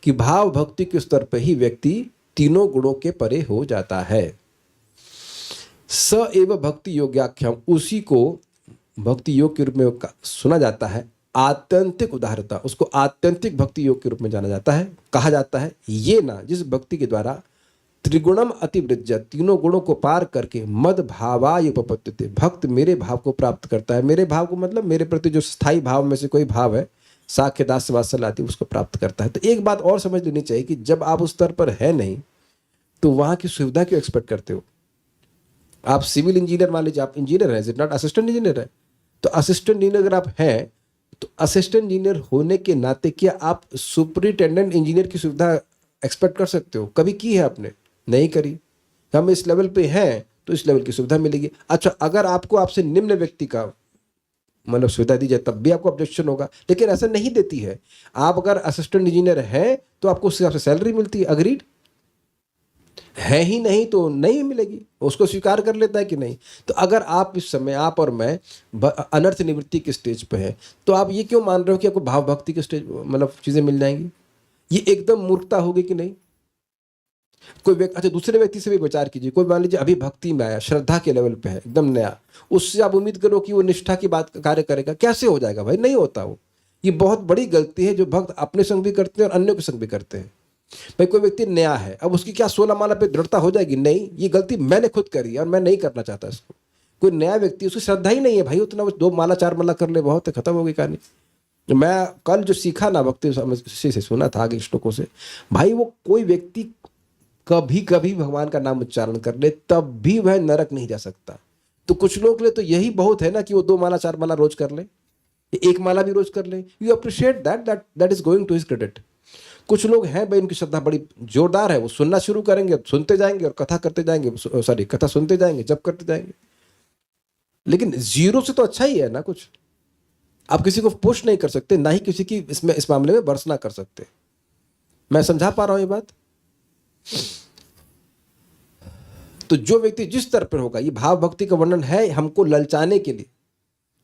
कि भाव भक्ति के स्तर पर ही व्यक्ति तीनों गुणों के परे हो जाता है। स एव भक्ति योग्याख्याम, उसी को भक्ति योग के रूप में सुना जाता है। आत्यंतिक उदाहरता, उसको आत्यंतिक भक्ति योग के रूप में जाना जाता है, कहा जाता है। ये ना जिस भक्ति के द्वारा त्रिगुणम अतिवृज्य, तीनों गुणों को पार करके मद भावाय उपपद्यते, भक्त मेरे भाव को प्राप्त करता है। मेरे भाव को मतलब मेरे प्रति जो स्थायी भाव में से कोई भाव है, साख्य दास्य वात्सल्य आदि, उसको प्राप्त करता है। तो एक बात और समझ लेनी चाहिए कि जब आप उस स्तर पर है नहीं तो वहां की सुविधा क्यों एक्सपेक्ट करते हो? आप सिविल इंजीनियर मान लीजिए, आप इंजीनियर हैं, is it not assistant engineer है? तो असिस्टेंट इंजीनियर अगर आप हैं तो असिस्टेंट इंजीनियर होने के नाते क्या आप सुपरिटेंडेंट इंजीनियर की सुविधा एक्सपेक्ट कर सकते हो? कभी की है आपने? नहीं करी। हम इस लेवल पे हैं तो इस लेवल की सुविधा मिलेगी। अच्छा, अगर आपको आपसे निम्न व्यक्ति का मतलब सुविधा दी जाए तब भी आपको ऑब्जेक्शन होगा, लेकिन ऐसा नहीं देती है। आप अगर असिस्टेंट इंजीनियर हैं तो आपको उस हिसाब से सैलरी मिलती है, अग्रीड है ही नहीं तो नहीं मिलेगी, उसको स्वीकार कर लेता है कि नहीं। तो अगर आप इस समय, आप और मैं अनर्थ निवृत्ति के स्टेज पे हैं, तो आप ये क्यों मान रहे हो कि आपको भाव भक्ति के स्टेज मतलब चीजें मिल जाएंगी? ये एकदम मूर्खता होगी कि नहीं? कोई व्यक्ति, अच्छा दूसरे व्यक्ति से भी विचार कीजिए। कोई मान लीजिए अभी भक्ति में आया, श्रद्धा के लेवल पे है, एकदम नया, उससे आप उम्मीद करो कि वो निष्ठा की बात कार्य करेगा, कैसे हो जाएगा भाई? नहीं होता वो। ये बहुत बड़ी गलती है जो भक्त अपने संग भी करते हैं और अन्यों के संग भी करते हैं। भाई कोई व्यक्ति नया है, अब उसकी क्या 16 माला पे दृढ़ता हो जाएगी? नहीं, ये गलती मैंने खुद करी और मैं नहीं करना चाहता इसको। कोई नया व्यक्ति, उसकी श्रद्धा ही नहीं है भाई, उतना 2 माला 4 माला कर ले, बहुत है, खत्म हो गई कहानी। मैं कल जो सीखा ना भक्ति से सुना था आगे श्लोकों से, भाई वो कोई व्यक्ति कभी कभी भगवान का नाम उच्चारण कर ले तब भी वह नरक नहीं जा सकता। तो कुछ लोग के लिए तो यही बहुत है ना कि वो 2 माला 4 माला रोज कर ले, 1 माला भी रोज कर ले। You appreciate that is going to his credit. कुछ लोग हैं भाई, उनकी श्रद्धा बड़ी जोरदार है, वो सुनना शुरू करेंगे, सुनते जाएंगे और कथा करते जाएंगे, सॉरी कथा सुनते जाएंगे, जप करते जाएंगे। लेकिन 0 से तो अच्छा ही है ना कुछ। आप किसी को पुश नहीं कर सकते, ना ही किसी की इस मामले में बरसना कर सकते। मैं समझा पा रहा हूं ये बात? तो जो व्यक्ति जिस स्तर पर होगा, ये भाव भक्ति का वर्णन है हमको ललचाने के लिए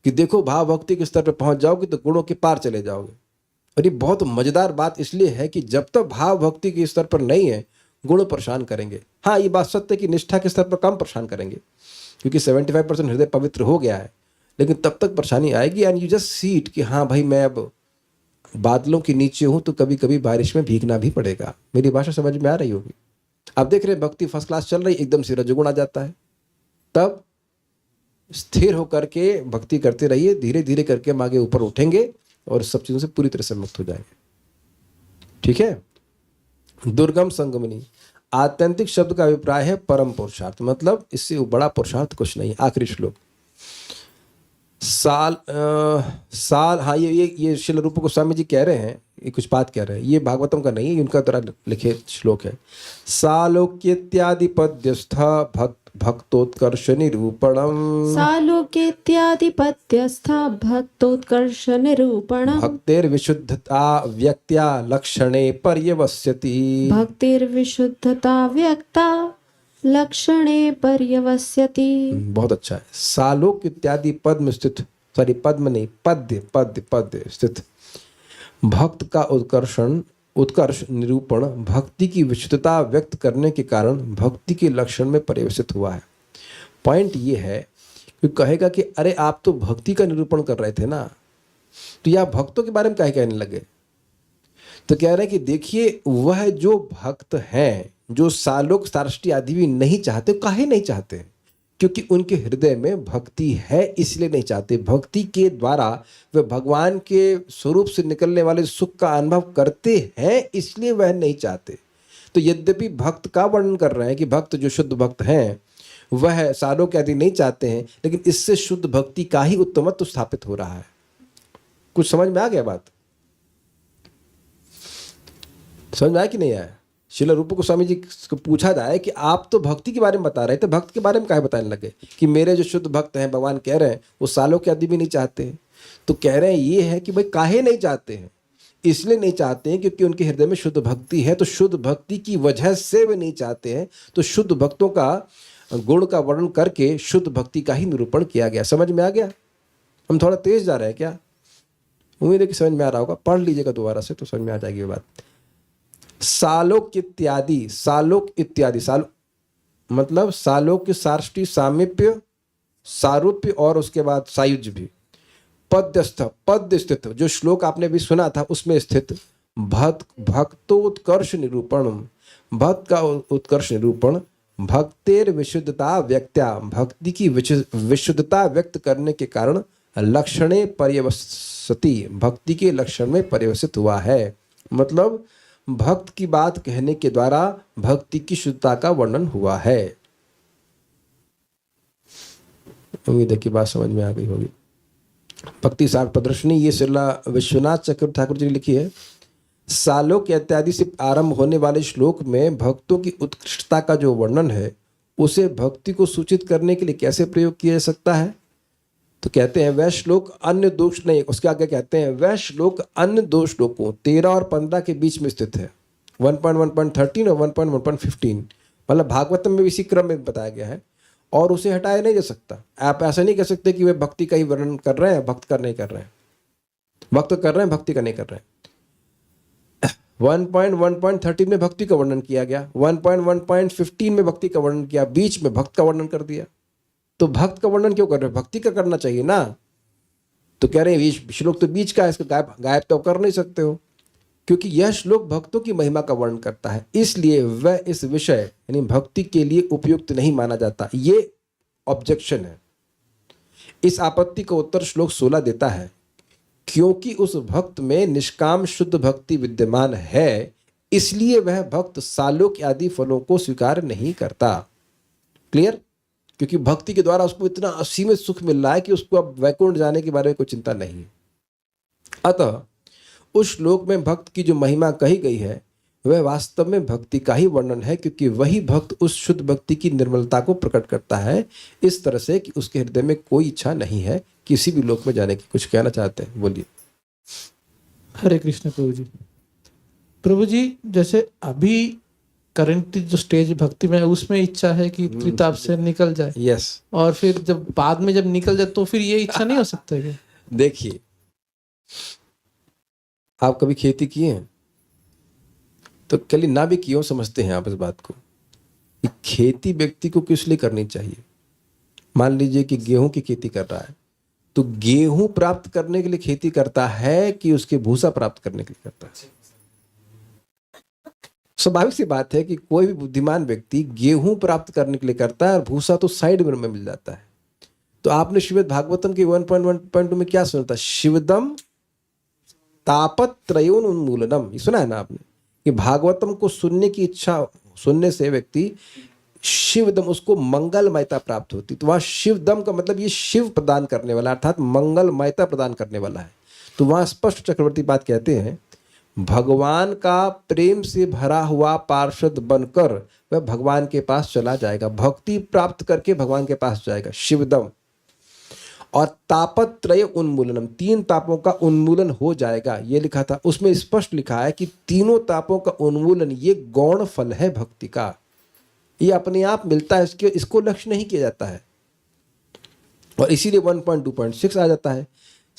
कि देखो भाव भक्ति के स्तर पर पहुंच जाओगे तो गुणों के पार चले जाओगे। और ये बहुत मजेदार बात इसलिए है कि जब तक भाव भक्ति के स्तर पर नहीं है, गुण परेशान करेंगे। हाँ, ये बात सत्य है कि निष्ठा के स्तर पर कम परेशान करेंगे, क्योंकि 75% हृदय पवित्र हो गया है, लेकिन तब तक परेशानी आएगी। And you just see it कि हाँ भाई, मैं अब बादलों के नीचे हूं तो कभी कभी बारिश में भीगना भी पड़ेगा। मेरी भाषा समझ में आ रही होगी। आप देख रहे हैं भक्ति फर्स्ट क्लास चल रही, एकदम से रजोगुण आ जाता है। तब स्थिर होकर के भक्ति करते रहिए, धीरे धीरे करके हम आगे ऊपर उठेंगे और सब चीजों से पूरी तरह से मुक्त हो जाएंगे। ठीक है। दुर्गम संगमनी, आत्यंतिक शब्द का अभिप्राय है परम पुरुषार्थ, मतलब इससे बड़ा पुरुषार्थ कुछ नहीं। आखिरी श्लोक, साल हाँ, ये श्रील रूप गोस्वामी जी कह रहे हैं, ये कुछ बात कह रहे हैं, ये भागवतम का नहीं है, उनका तरह लिखे श्लोक है। सालोक्येत्यादि पद्यस्थ भक्तोत्कर्ष निरूपणम, सालोक्येत्यादिपत्यस्थ भक्तोत्कर्ष निरूपणम्, भक्तेर्विशुद्धता व्यक्त्या लक्षणे पर्यवस्यति, भक्तिर्विशुद्धता व्यक्ता लक्षणे पर्यवस्यति। बहुत अच्छा है। सालोक इत्यादि पद में स्थित, सॉरी पद्म नहीं, पद्य स्थित भक्त का उत्कर्ष निरूपण भक्ति की विशुद्धता व्यक्त करने के कारण भक्ति के लक्षण में परिवेशित हुआ है। पॉइंट ये है कि कहेगा कि अरे आप तो भक्ति का निरूपण कर रहे थे ना, तो या भक्तों के बारे में काहे कहने लगे। तो कह रहे हैं कि देखिए, वह जो भक्त हैं, जो सालोक सारष्टी आदि भी नहीं चाहते, काहे नहीं चाहते, क्योंकि उनके हृदय में भक्ति है, इसलिए नहीं चाहते। भक्ति के द्वारा वे भगवान के स्वरूप से निकलने वाले सुख का अनुभव करते हैं, इसलिए वह नहीं चाहते। तो यद्यपि भक्त का वर्णन कर रहे हैं कि भक्त जो शुद्ध भक्त हैं वह सालोक आदि नहीं चाहते हैं, लेकिन इससे शुद्ध भक्ति का ही उत्तमत्व स्थापित हो रहा है। कुछ समझ में आ गया बात? समझ में आया कि नहीं आया? श्रील रूप गोस्वामी जी को पूछा जाए कि आप तो भक्ति के बारे में बता रहे थे, भक्त के बारे में काहे बताने लगे कि मेरे जो शुद्ध भक्त हैं, भगवान कह रहे हैं वो सालों के आदि भी नहीं चाहते। तो कह रहे हैं ये है कि भाई काहे नहीं चाहते हैं, इसलिए नहीं चाहते हैं क्योंकि उनके हृदय में शुद्ध भक्ति है। तो शुद्ध भक्ति की वजह से वे नहीं चाहते हैं। तो शुद्ध भक्तों का गुण का वर्णन करके शुद्ध भक्ति का ही निरूपण किया गया। समझ में आ गया? हम थोड़ा तेज जा रहे हैं क्या? उम्मीद है कि समझ में आ रहा होगा। पढ़ लीजिएगा दोबारा से तो समझ में आ जाएगी ये बात। सालोक इत्यादि, सालोक इत्यादि, मतलब सालोक सार्ष्टी, सामीप्य, सारूप्य और उसके बाद सायुज्य भी। पद्यस्थ, पद्य स्थित, जो श्लोक आपने भी सुना था उसमें स्थित भक्तोत्कर्ष निरूपण, भक्त का उत्कर्ष निरूपण, भक्तेर विशुद्धता व्यक्त्या, भक्ति की विशुद्धता व्यक्त करने के कारण लक्षणे पर्यवसति, भक्ति के लक्षण में परिवर्तित हुआ है। मतलब भक्त की बात कहने के द्वारा भक्ति की शुद्धता का वर्णन हुआ है। उम्मीद है कि बात समझ में आ गई होगी। भक्ति सार प्रदर्शनी, ये श्रीला विश्वनाथ चक्रवर्ती ठाकुर जी ने लिखी है। सालोक इत्यादि से आरंभ होने वाले श्लोक में भक्तों की उत्कृष्टता का जो वर्णन है उसे भक्ति को सूचित करने के लिए कैसे प्रयोग किया जा सकता है? तो कहते हैं वह श्लोक अन्य दो, नहीं उसके आगे कहते हैं वह श्लोक अन्य दो श्लोकों 13 और 15 के बीच में स्थित है। 1.1.13 और 1.1.15, मतलब भागवतम में इसी क्रम में बताया गया है और उसे हटाया नहीं जा सकता। आप ऐसा नहीं कह सकते कि वे भक्ति का ही वर्णन कर रहे हैं, भक्त का नहीं कर रहे हैं। भक्त कर रहे हैं, भक्ति का नहीं कर रहे हैं। 1.1.13 में भक्ति का वर्णन किया गया, 1.1.15 में भक्ति का वर्णन किया, बीच में भक्त का वर्णन कर दिया। तो भक्त का वर्णन क्यों कर रहे हैं? भक्ति का करना चाहिए ना। तो कह रहे हैं ये श्लोक तो बीच का है, इसका गायब तो कर नहीं सकते हो, क्योंकि यह श्लोक भक्तों की महिमा का वर्णन करता है, इसलिए वह इस विषय यानी भक्ति के लिए उपयुक्त नहीं माना जाता। ये ऑब्जेक्शन है। इस आपत्ति का उत्तर श्लोक 16 देता है, क्योंकि उस भक्त में निष्काम शुद्ध भक्ति विद्यमान है, इसलिए वह भक्त सालोक आदि फलों को स्वीकार नहीं करता। क्लियर? क्योंकि भक्ति के द्वारा उसको इतना असीमित सुख मिल रहा है कि उसको अब वैकुंठ जाने के बारे में कोई चिंता नहीं है। अतः उस श्लोक में भक्त की जो महिमा कही गई है वह वास्तव में भक्ति का ही वर्णन है, क्योंकि वही भक्त उस शुद्ध भक्ति की निर्मलता को प्रकट करता है इस तरह से कि उसके हृदय में कोई इच्छा नहीं है किसी भी लोक में जाने की। कुछ कहना चाहते हैं, बोलिए। हरे कृष्ण प्रभु जी। प्रभु जी, जैसे अभी करंट जो स्टेज भक्ति में उसमें इच्छा है कि त्रिताप से निकल जाए, यस, और फिर जब बाद में जब निकल जाए तो फिर ये इच्छा नहीं हो सकता है क्या? देखिए, आप कभी खेती किए हैं? तो कली ना भी क्यों समझते हैं आप इस बात को कि खेती व्यक्ति को किस लिए करनी चाहिए। मान लीजिए कि गेहूं की खेती कर रहा है, तो गेहूं प्राप्त करने के लिए खेती करता है कि उसके भूसा प्राप्त करने के लिए करता है। स्वाभाविक सी बात है कि कोई भी बुद्धिमान व्यक्ति गेहूं प्राप्त करने के लिए करता है और भूसा तो साइड में मिल जाता है। तो आपने श्रीमद् भागवतम के 1.1.2 में क्या सुना था? शिवदम तापत्रयोन उन्मूलनम, ये सुना है ना आपने कि भागवतम को सुनने की इच्छा, सुनने से व्यक्ति शिवदम, उसको मंगलमयता प्राप्त होती। तो वहां शिवदम का मतलब ये शिव प्रदान करने वाला, अर्थात मंगलमयता प्रदान करने वाला है। तो वहां स्पष्ट चक्रवर्ती बात कहते हैं, भगवान का प्रेम से भरा हुआ पार्षद बनकर वह भगवान के पास चला जाएगा, भक्ति प्राप्त करके भगवान के पास जाएगा, शिवदम। और तापत्रय उन्मूलनम, 3 तापों का उन्मूलन हो जाएगा, ये लिखा था। उसमें स्पष्ट लिखा है कि तीनों तापों का उन्मूलन ये गौण फल है भक्ति का, ये अपने आप मिलता है, इसको लक्ष्य नहीं किया जाता है। और इसीलिए 1.2.6 आ जाता है,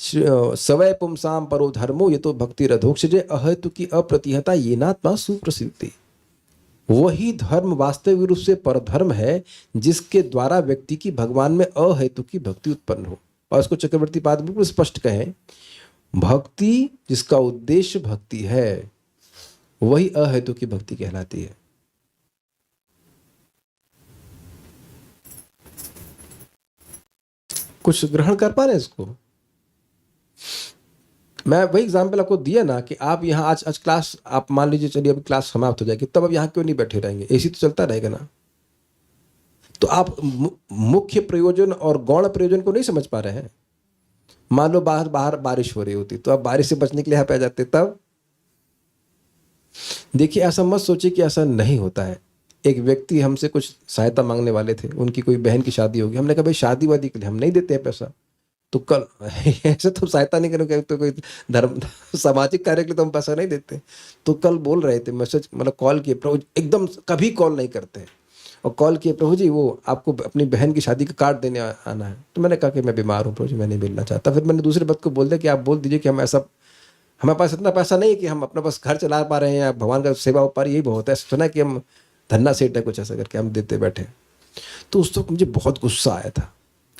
सवय पुंसाम परो धर्मो ये तो भक्ति रधोक्षजे अहेतु की अप्रतिहता ये नात्मा सुप्रसिद्धि। वही धर्म वास्तविक रूप से परधर्म है जिसके द्वारा व्यक्ति की भगवान में अहेतु की भक्ति उत्पन्न हो। और इसको चक्रवर्ती पाद बिल्कुल स्पष्ट कहें, भक्ति जिसका उद्देश्य भक्ति है वही अहेतु की भक्ति कहलाती है। कुछ ग्रहण कर पा रहे हैं इसको? मैं वही एग्जाम्पल आपको दिया ना कि आप यहाँ आज क्लास, आप मान लीजिए चलिए अभी क्लास समाप्त हो जाएगी, तब अब यहाँ क्यों नहीं बैठे रहेंगे? एसी तो चलता रहेगा ना। तो आप मुख्य प्रयोजन और गौण प्रयोजन को नहीं समझ पा रहे हैं। मान लो बाहर बारिश हो रही होती तो आप बारिश से बचने के लिए यहाँ पे आ जाते, तब देखिए ऐसा मत सोचिए कि ऐसा नहीं होता है। एक व्यक्ति हमसे कुछ सहायता मांगने वाले थे, उनकी कोई बहन की शादी होगी। हमने कहा भाई शादी वादी के लिए हम नहीं देते हैं पैसा, तो कल ऐसे तो सहायता नहीं करोगे, तो कोई धर्म सामाजिक कार्य के लिए तो हम पैसा नहीं देते। तो कल बोल रहे थे, मैसेज मतलब कॉल किए, प्रभु एकदम कभी कॉल नहीं करते, और कॉल किए, प्रभु जी वो आपको अपनी बहन की शादी का कार्ड देने आना है। तो मैंने कहा कि मैं बीमार हूँ प्रभु जी, मैं नहीं मिलना चाहता। फिर मैंने दूसरे वक्त को बोल दिया कि आप बोल दीजिए कि हम ऐसा, हमारे पास इतना पैसा नहीं है कि हम अपना बस घर चला पा रहे हैं या भगवान का सेवा हो पा रही, यही बहुत है। सुना कि हम धन्ना सेठ है, कुछ ऐसा करके हम देते बैठे। तो उस वक्त मुझे बहुत गुस्सा आया था,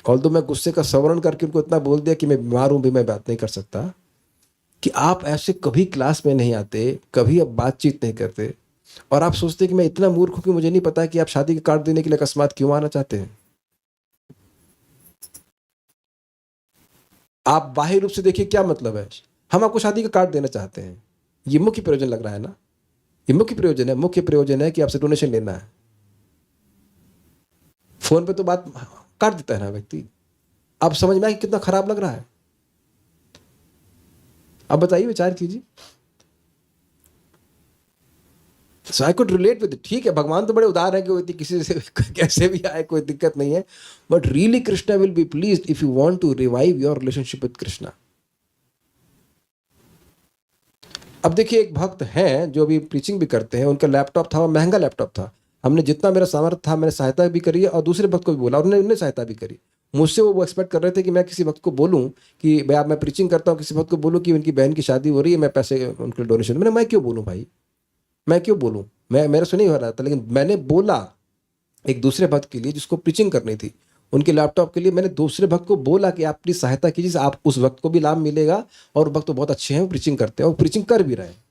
ऑल्दो मैं गुस्से का संवरण करके उनको इतना बोल दिया कि मैं बीमार हूँ भी, मैं बात नहीं कर सकता, कि आप ऐसे कभी क्लास में नहीं आते, कभी अब बातचीत नहीं करते, और आप सोचते कि मैं इतना मूर्ख हूँ कि मुझे नहीं पता कि आप शादी का कार्ड देने के लिए अकस्मात क्यों आना चाहते हैं। आप बाह्य रूप से देखिए क्या मतलब है, हम आपको शादी का कार्ड देना चाहते हैं, ये मुख्य प्रयोजन लग रहा है ना, ये मुख्य प्रयोजन है। मुख्य प्रयोजन है कि आपसे डोनेशन लेना है। फोन पे तो बात काट देता है ना व्यक्ति। आप समझ में आए कितना खराब लग रहा है? अब बताइए, विचार कीजिए। सो आई कुड रिलेट विद, ठीक है भगवान तो बड़े उदार है कि किसी से कैसे भी आए कोई दिक्कत नहीं है, but really Krishna will be pleased if you want to revive your relationship with Krishna. अब देखिए एक भक्त हैं जो अभी प्रीचिंग भी करते हैं, उनका लैपटॉप था, वो महंगा लैपटॉप था। हमने जितना मेरा सामर्थ्य था मैंने सहायता भी करी है, और दूसरे भक्त को भी बोला, उन्होंने सहायता भी करी। मुझसे वो एक्सपेक्ट कर रहे थे कि मैं किसी भक्त को बोलूं कि भाई आप, मैं प्रीचिंग करता हूँ, किसी भक्त को बोलूं कि उनकी बहन की शादी हो रही है, मैं पैसे उनके डोनेशन। मैं क्यों बोलूँ भाई, मैं क्यों बोलूँ, मैं मेरे से नहीं हो रहा था, लेकिन मैंने बोला एक दूसरे भक्त के लिए जिसको प्रीचिंग करनी थी, उनके लैपटॉप के लिए मैंने दूसरे भक्त को बोला कि आप प्लीज सहायता कीजिए, आप उस भक्त को भी लाभ मिलेगा, और भक्त तो बहुत अच्छे हैं, वो प्रीचिंग करते हैं और प्रीचिंग कर भी रहे हैं,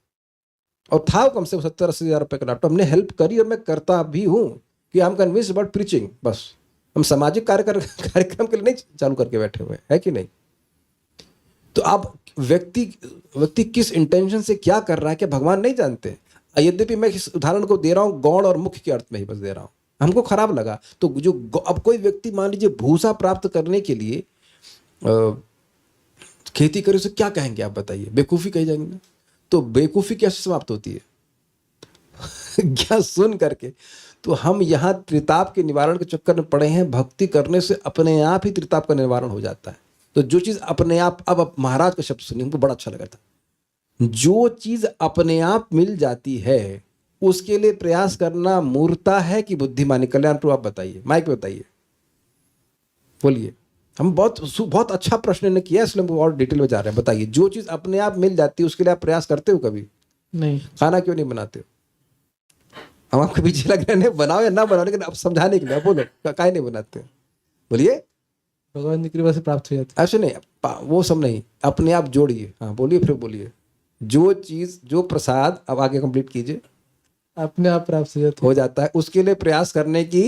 और था कम से कम 70-80 हज़ार रुपये का लैपटॉप। हमने हेल्प करी और मैं करता भी हूँ कि I am convinced about preaching. बस हम सामाजिक कार्यक्रम के लिए नहीं चालू करके बैठे हुए है कि नहीं। तो आप व्यक्ति किस इंटेंशन से क्या कर रहा है, क्या भगवान नहीं जानते? यद्यपि मैं इस उदाहरण को दे रहा हूँ गौण और मुख्य के अर्थ में ही बस दे रहा हूँ, हमको खराब लगा। तो जो अब कोई व्यक्ति मान लीजिए भूसा प्राप्त करने के लिए खेती करे, उसे क्या कहेंगे आप बताइए? बेवकूफ़ी कही जाएंगे ना। तो बेवकूफ़ी कैसे समाप्त होती है? क्या सुन करके। तो हम यहाँ त्रिताप के निवारण के चक्कर में पड़े हैं। भक्ति करने से अपने आप ही त्रिताप का निवारण हो जाता है। तो जो चीज़ अपने आप, अब महाराज का शब्द सुनिए, हमको बड़ा अच्छा लगा था, जो चीज़ अपने आप मिल जाती है उसके लिए प्रयास करना मूर्खता है कि बुद्धिमानी? कल्याण प्रभु आप बताइए, माइक पे बताइए, बोलिए। हम बहुत अच्छा प्रश्न ने किया, इसलिए हम और डिटेल में जा रहे हैं। बताइए, जो चीज़ अपने आप मिल जाती है उसके लिए आप प्रयास करते हो कभी? नहीं। खाना क्यों नहीं बनाते हो? हम आपके पीछे लग रहे हैं, बनाओ या ना बनाओ, लेकिन आप समझाने के लिए आप बोलो काहे नहीं बनाते? बोलिए। भगवान की कृपा से प्राप्त हो जाती ऐसे नहीं, वो सब नहीं, अपने आप जोड़िए। हाँ बोलिए, फिर बोलिए। जो चीज, जो प्रसाद, अब आगे कंप्लीट कीजिए, है, अपने आप प्राप्त हो जाती हो जाता है, उसके लिए प्रयास करने की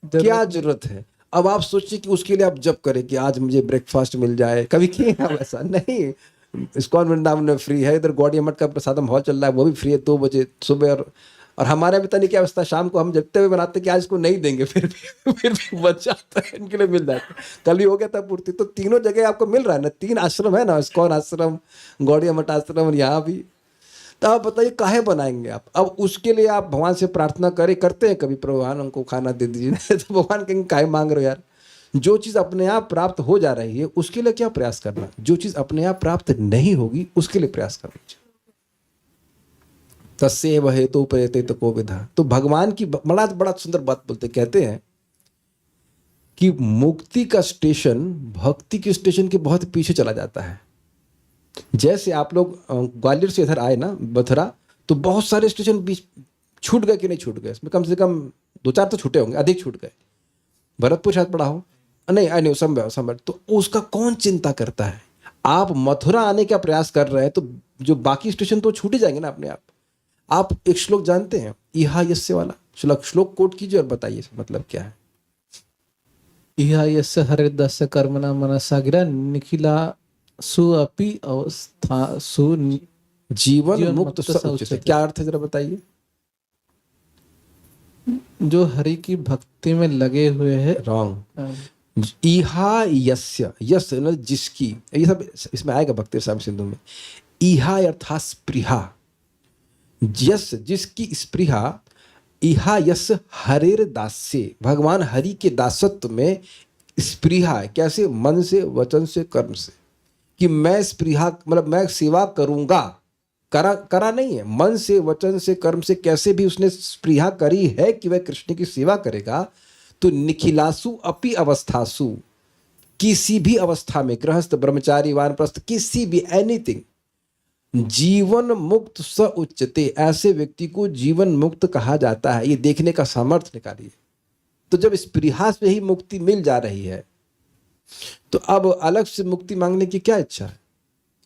है। क्या जरूरत है? अब आप सोचिए कि उसके लिए आप जब करें कि आज मुझे ब्रेकफास्ट मिल जाए, कभी किए आप ऐसा? नहीं। इस्कॉन वृंदावन में फ्री है, इधर गौड़िया मठ का प्रसादम हॉल चल रहा है, वो भी फ्री है 2 बजे सुबह। और हमारे भी नहीं क्या अवस्था, शाम को हम जगते हुए बनाते हैं कि आज इसको नहीं देंगे, फिर भी बच जाता है, इनके लिए मिल जाता है। कल ही हो गया था पूर्ति। तो तीनों जगह आपको मिल रहा है ना, 3 आश्रम है ना, इस्कॉन आश्रम, गौड़िया मठ आश्रम और यहाँ भी। तो आप बताइए काहे बनाएंगे आप? अब उसके लिए आप भगवान से प्रार्थना करते हैं कभी, भगवान हमको खाना दे दीजिए? तो भगवान कहेंगे काहे मांग रहे हो यार? जो चीज अपने आप प्राप्त हो जा रही है उसके लिए क्या प्रयास करना? जो चीज अपने आप प्राप्त नहीं होगी उसके लिए प्रयास करना चाहिए। तस्यैव हेतु प्रयते को विधा। तो भगवान की बड़ा सुंदर बात बोलते, कहते हैं कि मुक्ति का स्टेशन भक्ति के स्टेशन के बहुत पीछे चला जाता है। जैसे आप लोग ग्वालियर से इधर आए ना मथुरा, तो बहुत सारे स्टेशन बीच छूट गए कि नहीं छूट गए? इसमें कम से कम 2-4 तो छूटे होंगे, अधिक छूट गए। भरतपुर शायद पड़ा हो, नहीं संभव। तो उसका कौन चिंता करता है? आप मथुरा आने का प्रयास कर रहे हैं तो जो बाकी स्टेशन तो छूट ही जाएंगे ना अपने आप। आप एक श्लोक जानते हैं, इहा यस्य वाला श्लोक कोट कीजिए और बताइए मतलब क्या है। इहा यस्य हरिदस्य कर्मणा मनसा गिरा निखिला सु अपि अवस्था सु जीवन मुक्त स उच्यते। क्या अर्थ है जरा बताइए? जो हरि की भक्ति में लगे हुए हैं। रॉन्ग। इहा यस्य, यस जिसकी, ये सब इसमें आएगा भक्ति रसायन सिंधु में। इहा अर्थात स्पृहा, यस जिसकी स्पृहा, इहा यस हरेर दास्य, भगवान हरि के दासत्व में स्पृहा है। कैसे? मन से, वचन से, कर्म से। कि मैं स्पृहा मतलब मैं सेवा करूंगा, करा नहीं है, मन से, वचन से, कर्म से कैसे भी उसने स्पृहा करी है कि वह कृष्ण की सेवा करेगा। तो निखिलासु अपि अवस्थासु, किसी भी अवस्था में, गृहस्थ, ब्रह्मचारी, वानप्रस्थ, किसी भी, एनीथिंग, जीवन मुक्त स उच्यते, ऐसे व्यक्ति को जीवन मुक्त कहा जाता है। ये देखने का सामर्थ्य निकालिए। तो जब स्पृहा से ही मुक्ति मिल जा रही है तो अब अलग से मुक्ति मांगने की क्या इच्छा है?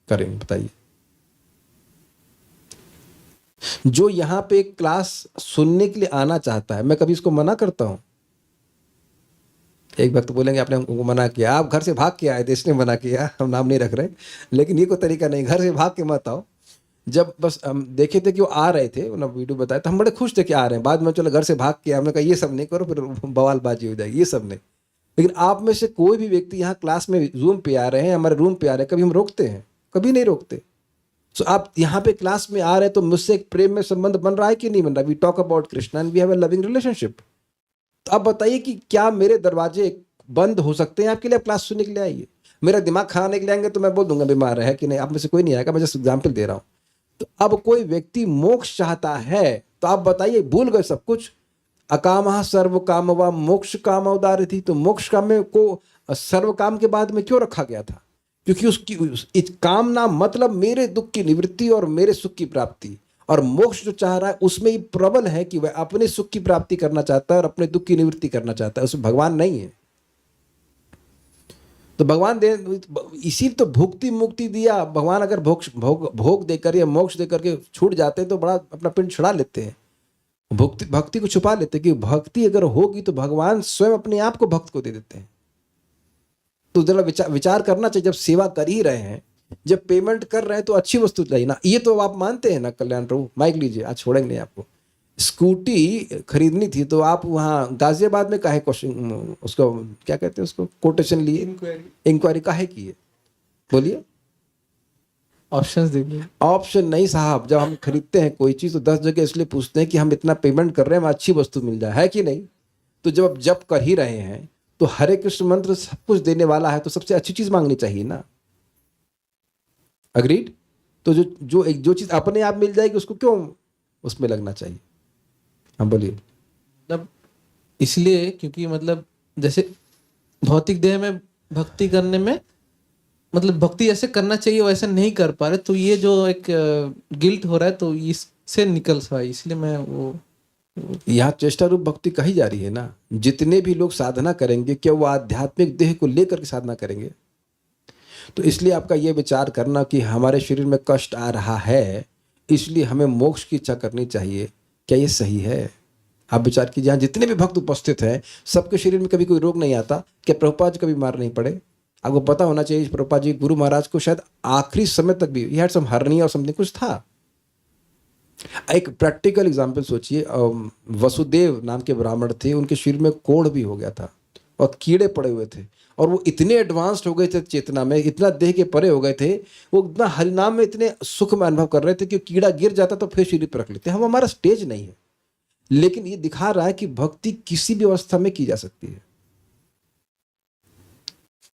करें बताइए। जो यहां पे क्लास सुनने के लिए आना चाहता है, मैं कभी इसको मना करता हूं? एक वक्त बोलेंगे आपने हमको मना किया, आप घर से भाग के आए थे, इसने मना किया, हम नाम नहीं रख रहे, लेकिन ये कोई तरीका नहीं, घर से भाग के मत आओ। जब बस हम देखे थे कि वो आ रहे थे, उन्होंने वीडियो बताया, तो हम बड़े खुश थे कि आ रहे हैं। बाद में चलो घर से भाग के, हमने कहा ये सब नहीं करो, फिर बवालबाजी हो जाएगी, ये सब नहीं। लेकिन आप में से कोई भी व्यक्ति यहाँ क्लास में जूम पे आ रहे हैं, हमारे रूम पे आ रहे हैं, कभी हम रोकते हैं? कभी नहीं रोकते। सो आप यहाँ पे क्लास में आ रहे हैं तो मुझसे एक प्रेम में संबंध बन रहा है कि नहीं बन रहा? We talk about Krishna and we have a loving relationship. तो आप बताइए कि क्या मेरे दरवाजे बंद हो सकते हैं आपके लिए? आप क्लास सुनने के लिए आइए। मेरा दिमाग खाने के लिए आएंगे तो मैं बोल दूंगा बीमार है कि नहीं, आप में से कोई नहीं आएगा, मैं जस्ट एग्जाम्पल दे रहा हूँ। तो अब कोई व्यक्ति मोक्ष चाहता है तो आप बताइए, भूल गए सब कुछ? अकामः सर्व काम व मोक्ष काम उदारति। तो मोक्ष काम में को सर्व काम के बाद में क्यों रखा गया था? क्योंकि उसकी कामना मतलब मेरे दुख की निवृत्ति और मेरे सुख की प्राप्ति। और मोक्ष जो चाह रहा है उसमें ही प्रबल है कि वह अपने सुख की प्राप्ति करना चाहता है और अपने दुख की निवृत्ति करना चाहता है, उसमें भगवान नहीं है। तो भगवान दे, इसी तो भुक्ति मुक्ति दिया भगवान। अगर भोग देकर या मोक्ष देकर के छूट जाते हैं तो बड़ा अपना पिंड छुड़ा लेते हैं, भक्ति को छुपा लेते हैं। कि भक्ति अगर होगी तो भगवान स्वयं अपने आप को भक्त को दे देते हैं। तो जरा विचार करना चाहिए, जब सेवा कर ही रहे हैं, जब पेमेंट कर रहे हैं तो अच्छी वस्तु चाहिए ना। ये तो आप मानते हैं ना कल्याण प्रभु? माइक लीजिए, आज छोड़ेंगे नहीं आपको। स्कूटी खरीदनी थी तो आप वहाँ गाजियाबाद में काहे क्वेश्चन, उसको क्या कहते हैं, उसको कोटेशन लिए, इंक्वायरी काहे की है? बोलिए। ऑप्शंस देखिए। ऑप्शन नहीं साहब, जब हम खरीदते हैं कोई चीज़ तो 10 जगह इसलिए पूछते हैं कि हम इतना पेमेंट कर रहे हैं, अच्छी वस्तु मिल जाए, है कि नहीं? तो जब जब कर ही रहे हैं तो हरे कृष्ण मंत्र सब कुछ देने वाला है, तो सबसे अच्छी चीज़ मांगनी चाहिए ना। अग्रीड? तो जो चीज़ अपने आप मिल जाएगी उसको क्यों उसमें लगना चाहिए? हाँ बोलिए। मतलब इसलिए क्योंकि मतलब जैसे भौतिक देह में भक्ति करने में मतलब भक्ति ऐसे करना चाहिए वैसे नहीं कर पा रहे, तो ये जो एक गिल्ट हो रहा है तो इससे निकल सा, इसलिए मैं वो यहाँ चेष्टा रूप भक्ति कही जा रही है ना। जितने भी लोग साधना करेंगे क्या वो आध्यात्मिक देह को लेकर के साधना करेंगे? तो इसलिए आपका ये विचार करना कि हमारे शरीर में कष्ट आ रहा है इसलिए हमें मोक्ष की इच्छा करनी चाहिए, क्या ये सही है? आप विचार कीजिए, यहाँ जितने भी भक्त उपस्थित हैं सबके शरीर में कभी कोई रोग नहीं आता, क्या प्रभुपाद जी कभी बीमार नहीं पड़े? आपको पता होना चाहिए प्रभुपाद जी गुरु महाराज को शायद आखिरी समय तक भी हैड सम हर्निया और समथिंग कुछ था। एक प्रैक्टिकल एग्जाम्पल सोचिए, वसुदेव नाम के ब्राह्मण थे, उनके शरीर में कोढ़ भी हो गया था और कीड़े पड़े हुए थे और वो इतने एडवांस्ड हो गए थे चेतना में, इतना देह के परे हो गए थे, वो इतना हरिनाम में इतने सुख में अनुभव कर रहे थे कि कीड़ा गिर जाता तो फिर शरीर पर रख लेते। हम हमारा स्टेज नहीं है, लेकिन ये दिखा रहा है कि भक्ति किसी भी अवस्था में की जा सकती है।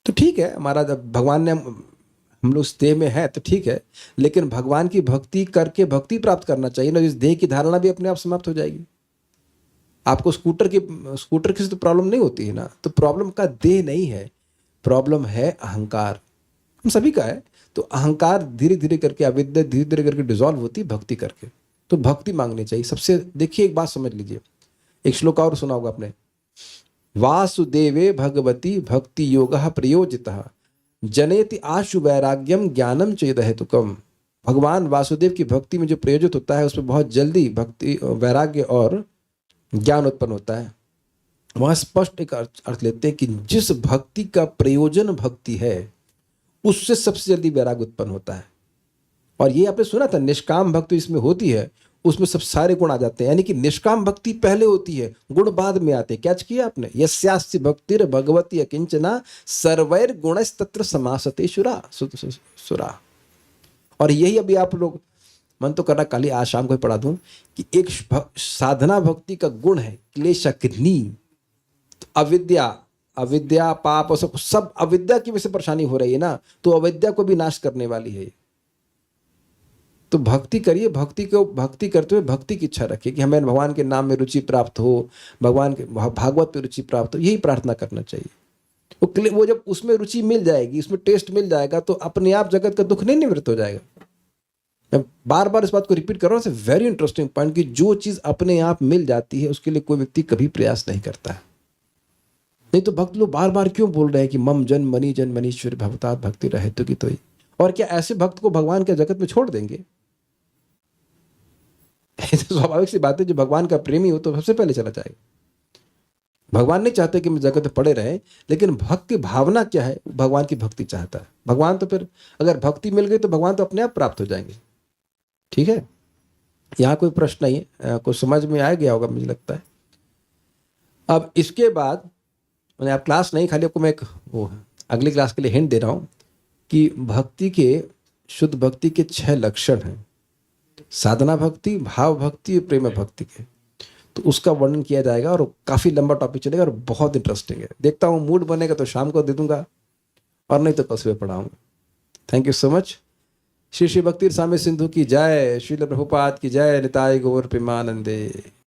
तो ठीक है, हमारा जब भगवान ने हम लोग इस देह में है तो ठीक है, लेकिन भगवान की भक्ति करके भक्ति प्राप्त करना चाहिए ना। इस देह की धारणा भी अपने आप समाप्त हो जाएगी। आपको स्कूटर की तो प्रॉब्लम नहीं होती है ना, तो प्रॉब्लम का देह नहीं है, प्रॉब्लम है अहंकार। हम सभी का है। तो अहंकार धीरे धीरे करके, अविद्या धीरे धीरे करके डिजॉल्व होती है भक्ति करके। तो भक्ति मांगनी चाहिए सबसे। देखिए एक बात समझ लीजिए, एक श्लोक और सुना होगा आपने, वासुदेवे भगवती भक्ति योगः प्रयोजितः जनेति आशु वैराग्यम ज्ञानम चेदहेतुकम। भगवान वासुदेव की भक्ति में जो प्रयोजित होता है उसमें बहुत जल्दी भक्ति, वैराग्य और ज्ञान उत्पन्न होता है। वहां स्पष्ट एक अर्थ लेते हैं कि जिस भक्ति का प्रयोजन भक्ति है उससे सबसे जल्दी वैराग्य उत्पन्न होता है। और ये आपने सुना था, निष्काम भक्ति इसमें होती है उसमें सब सारे गुण आ जाते हैं, यानी कि निष्काम भक्ति पहले होती है, गुण बाद में आते हैं। कैच किया आपने? यस्यास्ति भक्तिर् भगवती अकिंचना सर्वैर गुणस्तत्र समासते सुरा। और यही अभी आप लोग, मन तो कर रहा कल ही आज शाम को पढ़ा दूं कि एक साधना भक्ति का गुण है क्लेशग्नि। अविद्या पाप और सब अविद्या की वजह से परेशानी हो रही है ना, तो अविद्या को भी नाश करने वाली है। तो भक्ति करिए, भक्ति करते हुए भक्ति की इच्छा रखिए कि हमें भगवान के नाम में रुचि प्राप्त हो, भगवान के भागवत पे रुचि प्राप्त हो, यही प्रार्थना करना चाहिए। वो जब उसमें रुचि मिल जाएगी, उसमें टेस्ट मिल जाएगा, तो अपने आप जगत का दुख नहीं निवृत्त हो जाएगा। मैं बार बार इस बात को रिपीट कर रहा हूँ, वेरी इंटरेस्टिंग पॉइंट, कि जो चीज अपने आप मिल जाती है उसके लिए कोई व्यक्ति कभी प्रयास नहीं करता है। नहीं तो भक्त लोग बार बार क्यों बोल रहे हैं कि मम जन मनीश्वर भवतात भक्ति रहे तो की तो ही। और क्या ऐसे भक्त को भगवान के जगत में छोड़ देंगे? तो स्वाभाविक सी बात है, जो भगवान का प्रेमी हो तो सबसे पहले चला जाएगा। भगवान नहीं चाहते कि हम जगत में पड़े रहें, लेकिन भक्त की भावना क्या है? भगवान की भक्ति चाहता है। भगवान तो फिर अगर भक्ति मिल गई तो भगवान तो अपने आप प्राप्त हो जाएंगे। ठीक है, यहाँ कोई प्रश्न नहीं है, कुछ समझ में आ गया होगा मुझे लगता है। अब इसके बाद मैंने आप क्लास नहीं, खाली आपको मैं एक अगली क्लास के लिए हिंट दे रहा हूँ कि भक्ति के, शुद्ध भक्ति के 6 लक्षण हैं। साधना भक्ति, भाव भक्ति और प्रेम भक्ति के, तो उसका वर्णन किया जाएगा और काफी लंबा टॉपिक चलेगा और बहुत इंटरेस्टिंग है। देखता हूँ मूड बनेगा तो शाम को दे दूंगा, और नहीं तो कल सुबह पढ़ाऊंगा। Thank you so much. Shri Shri भक्ति स्वामी सिंधु की जय, श्रील प्रभुपाद की जय, निताय गौर प्रेमानंदे।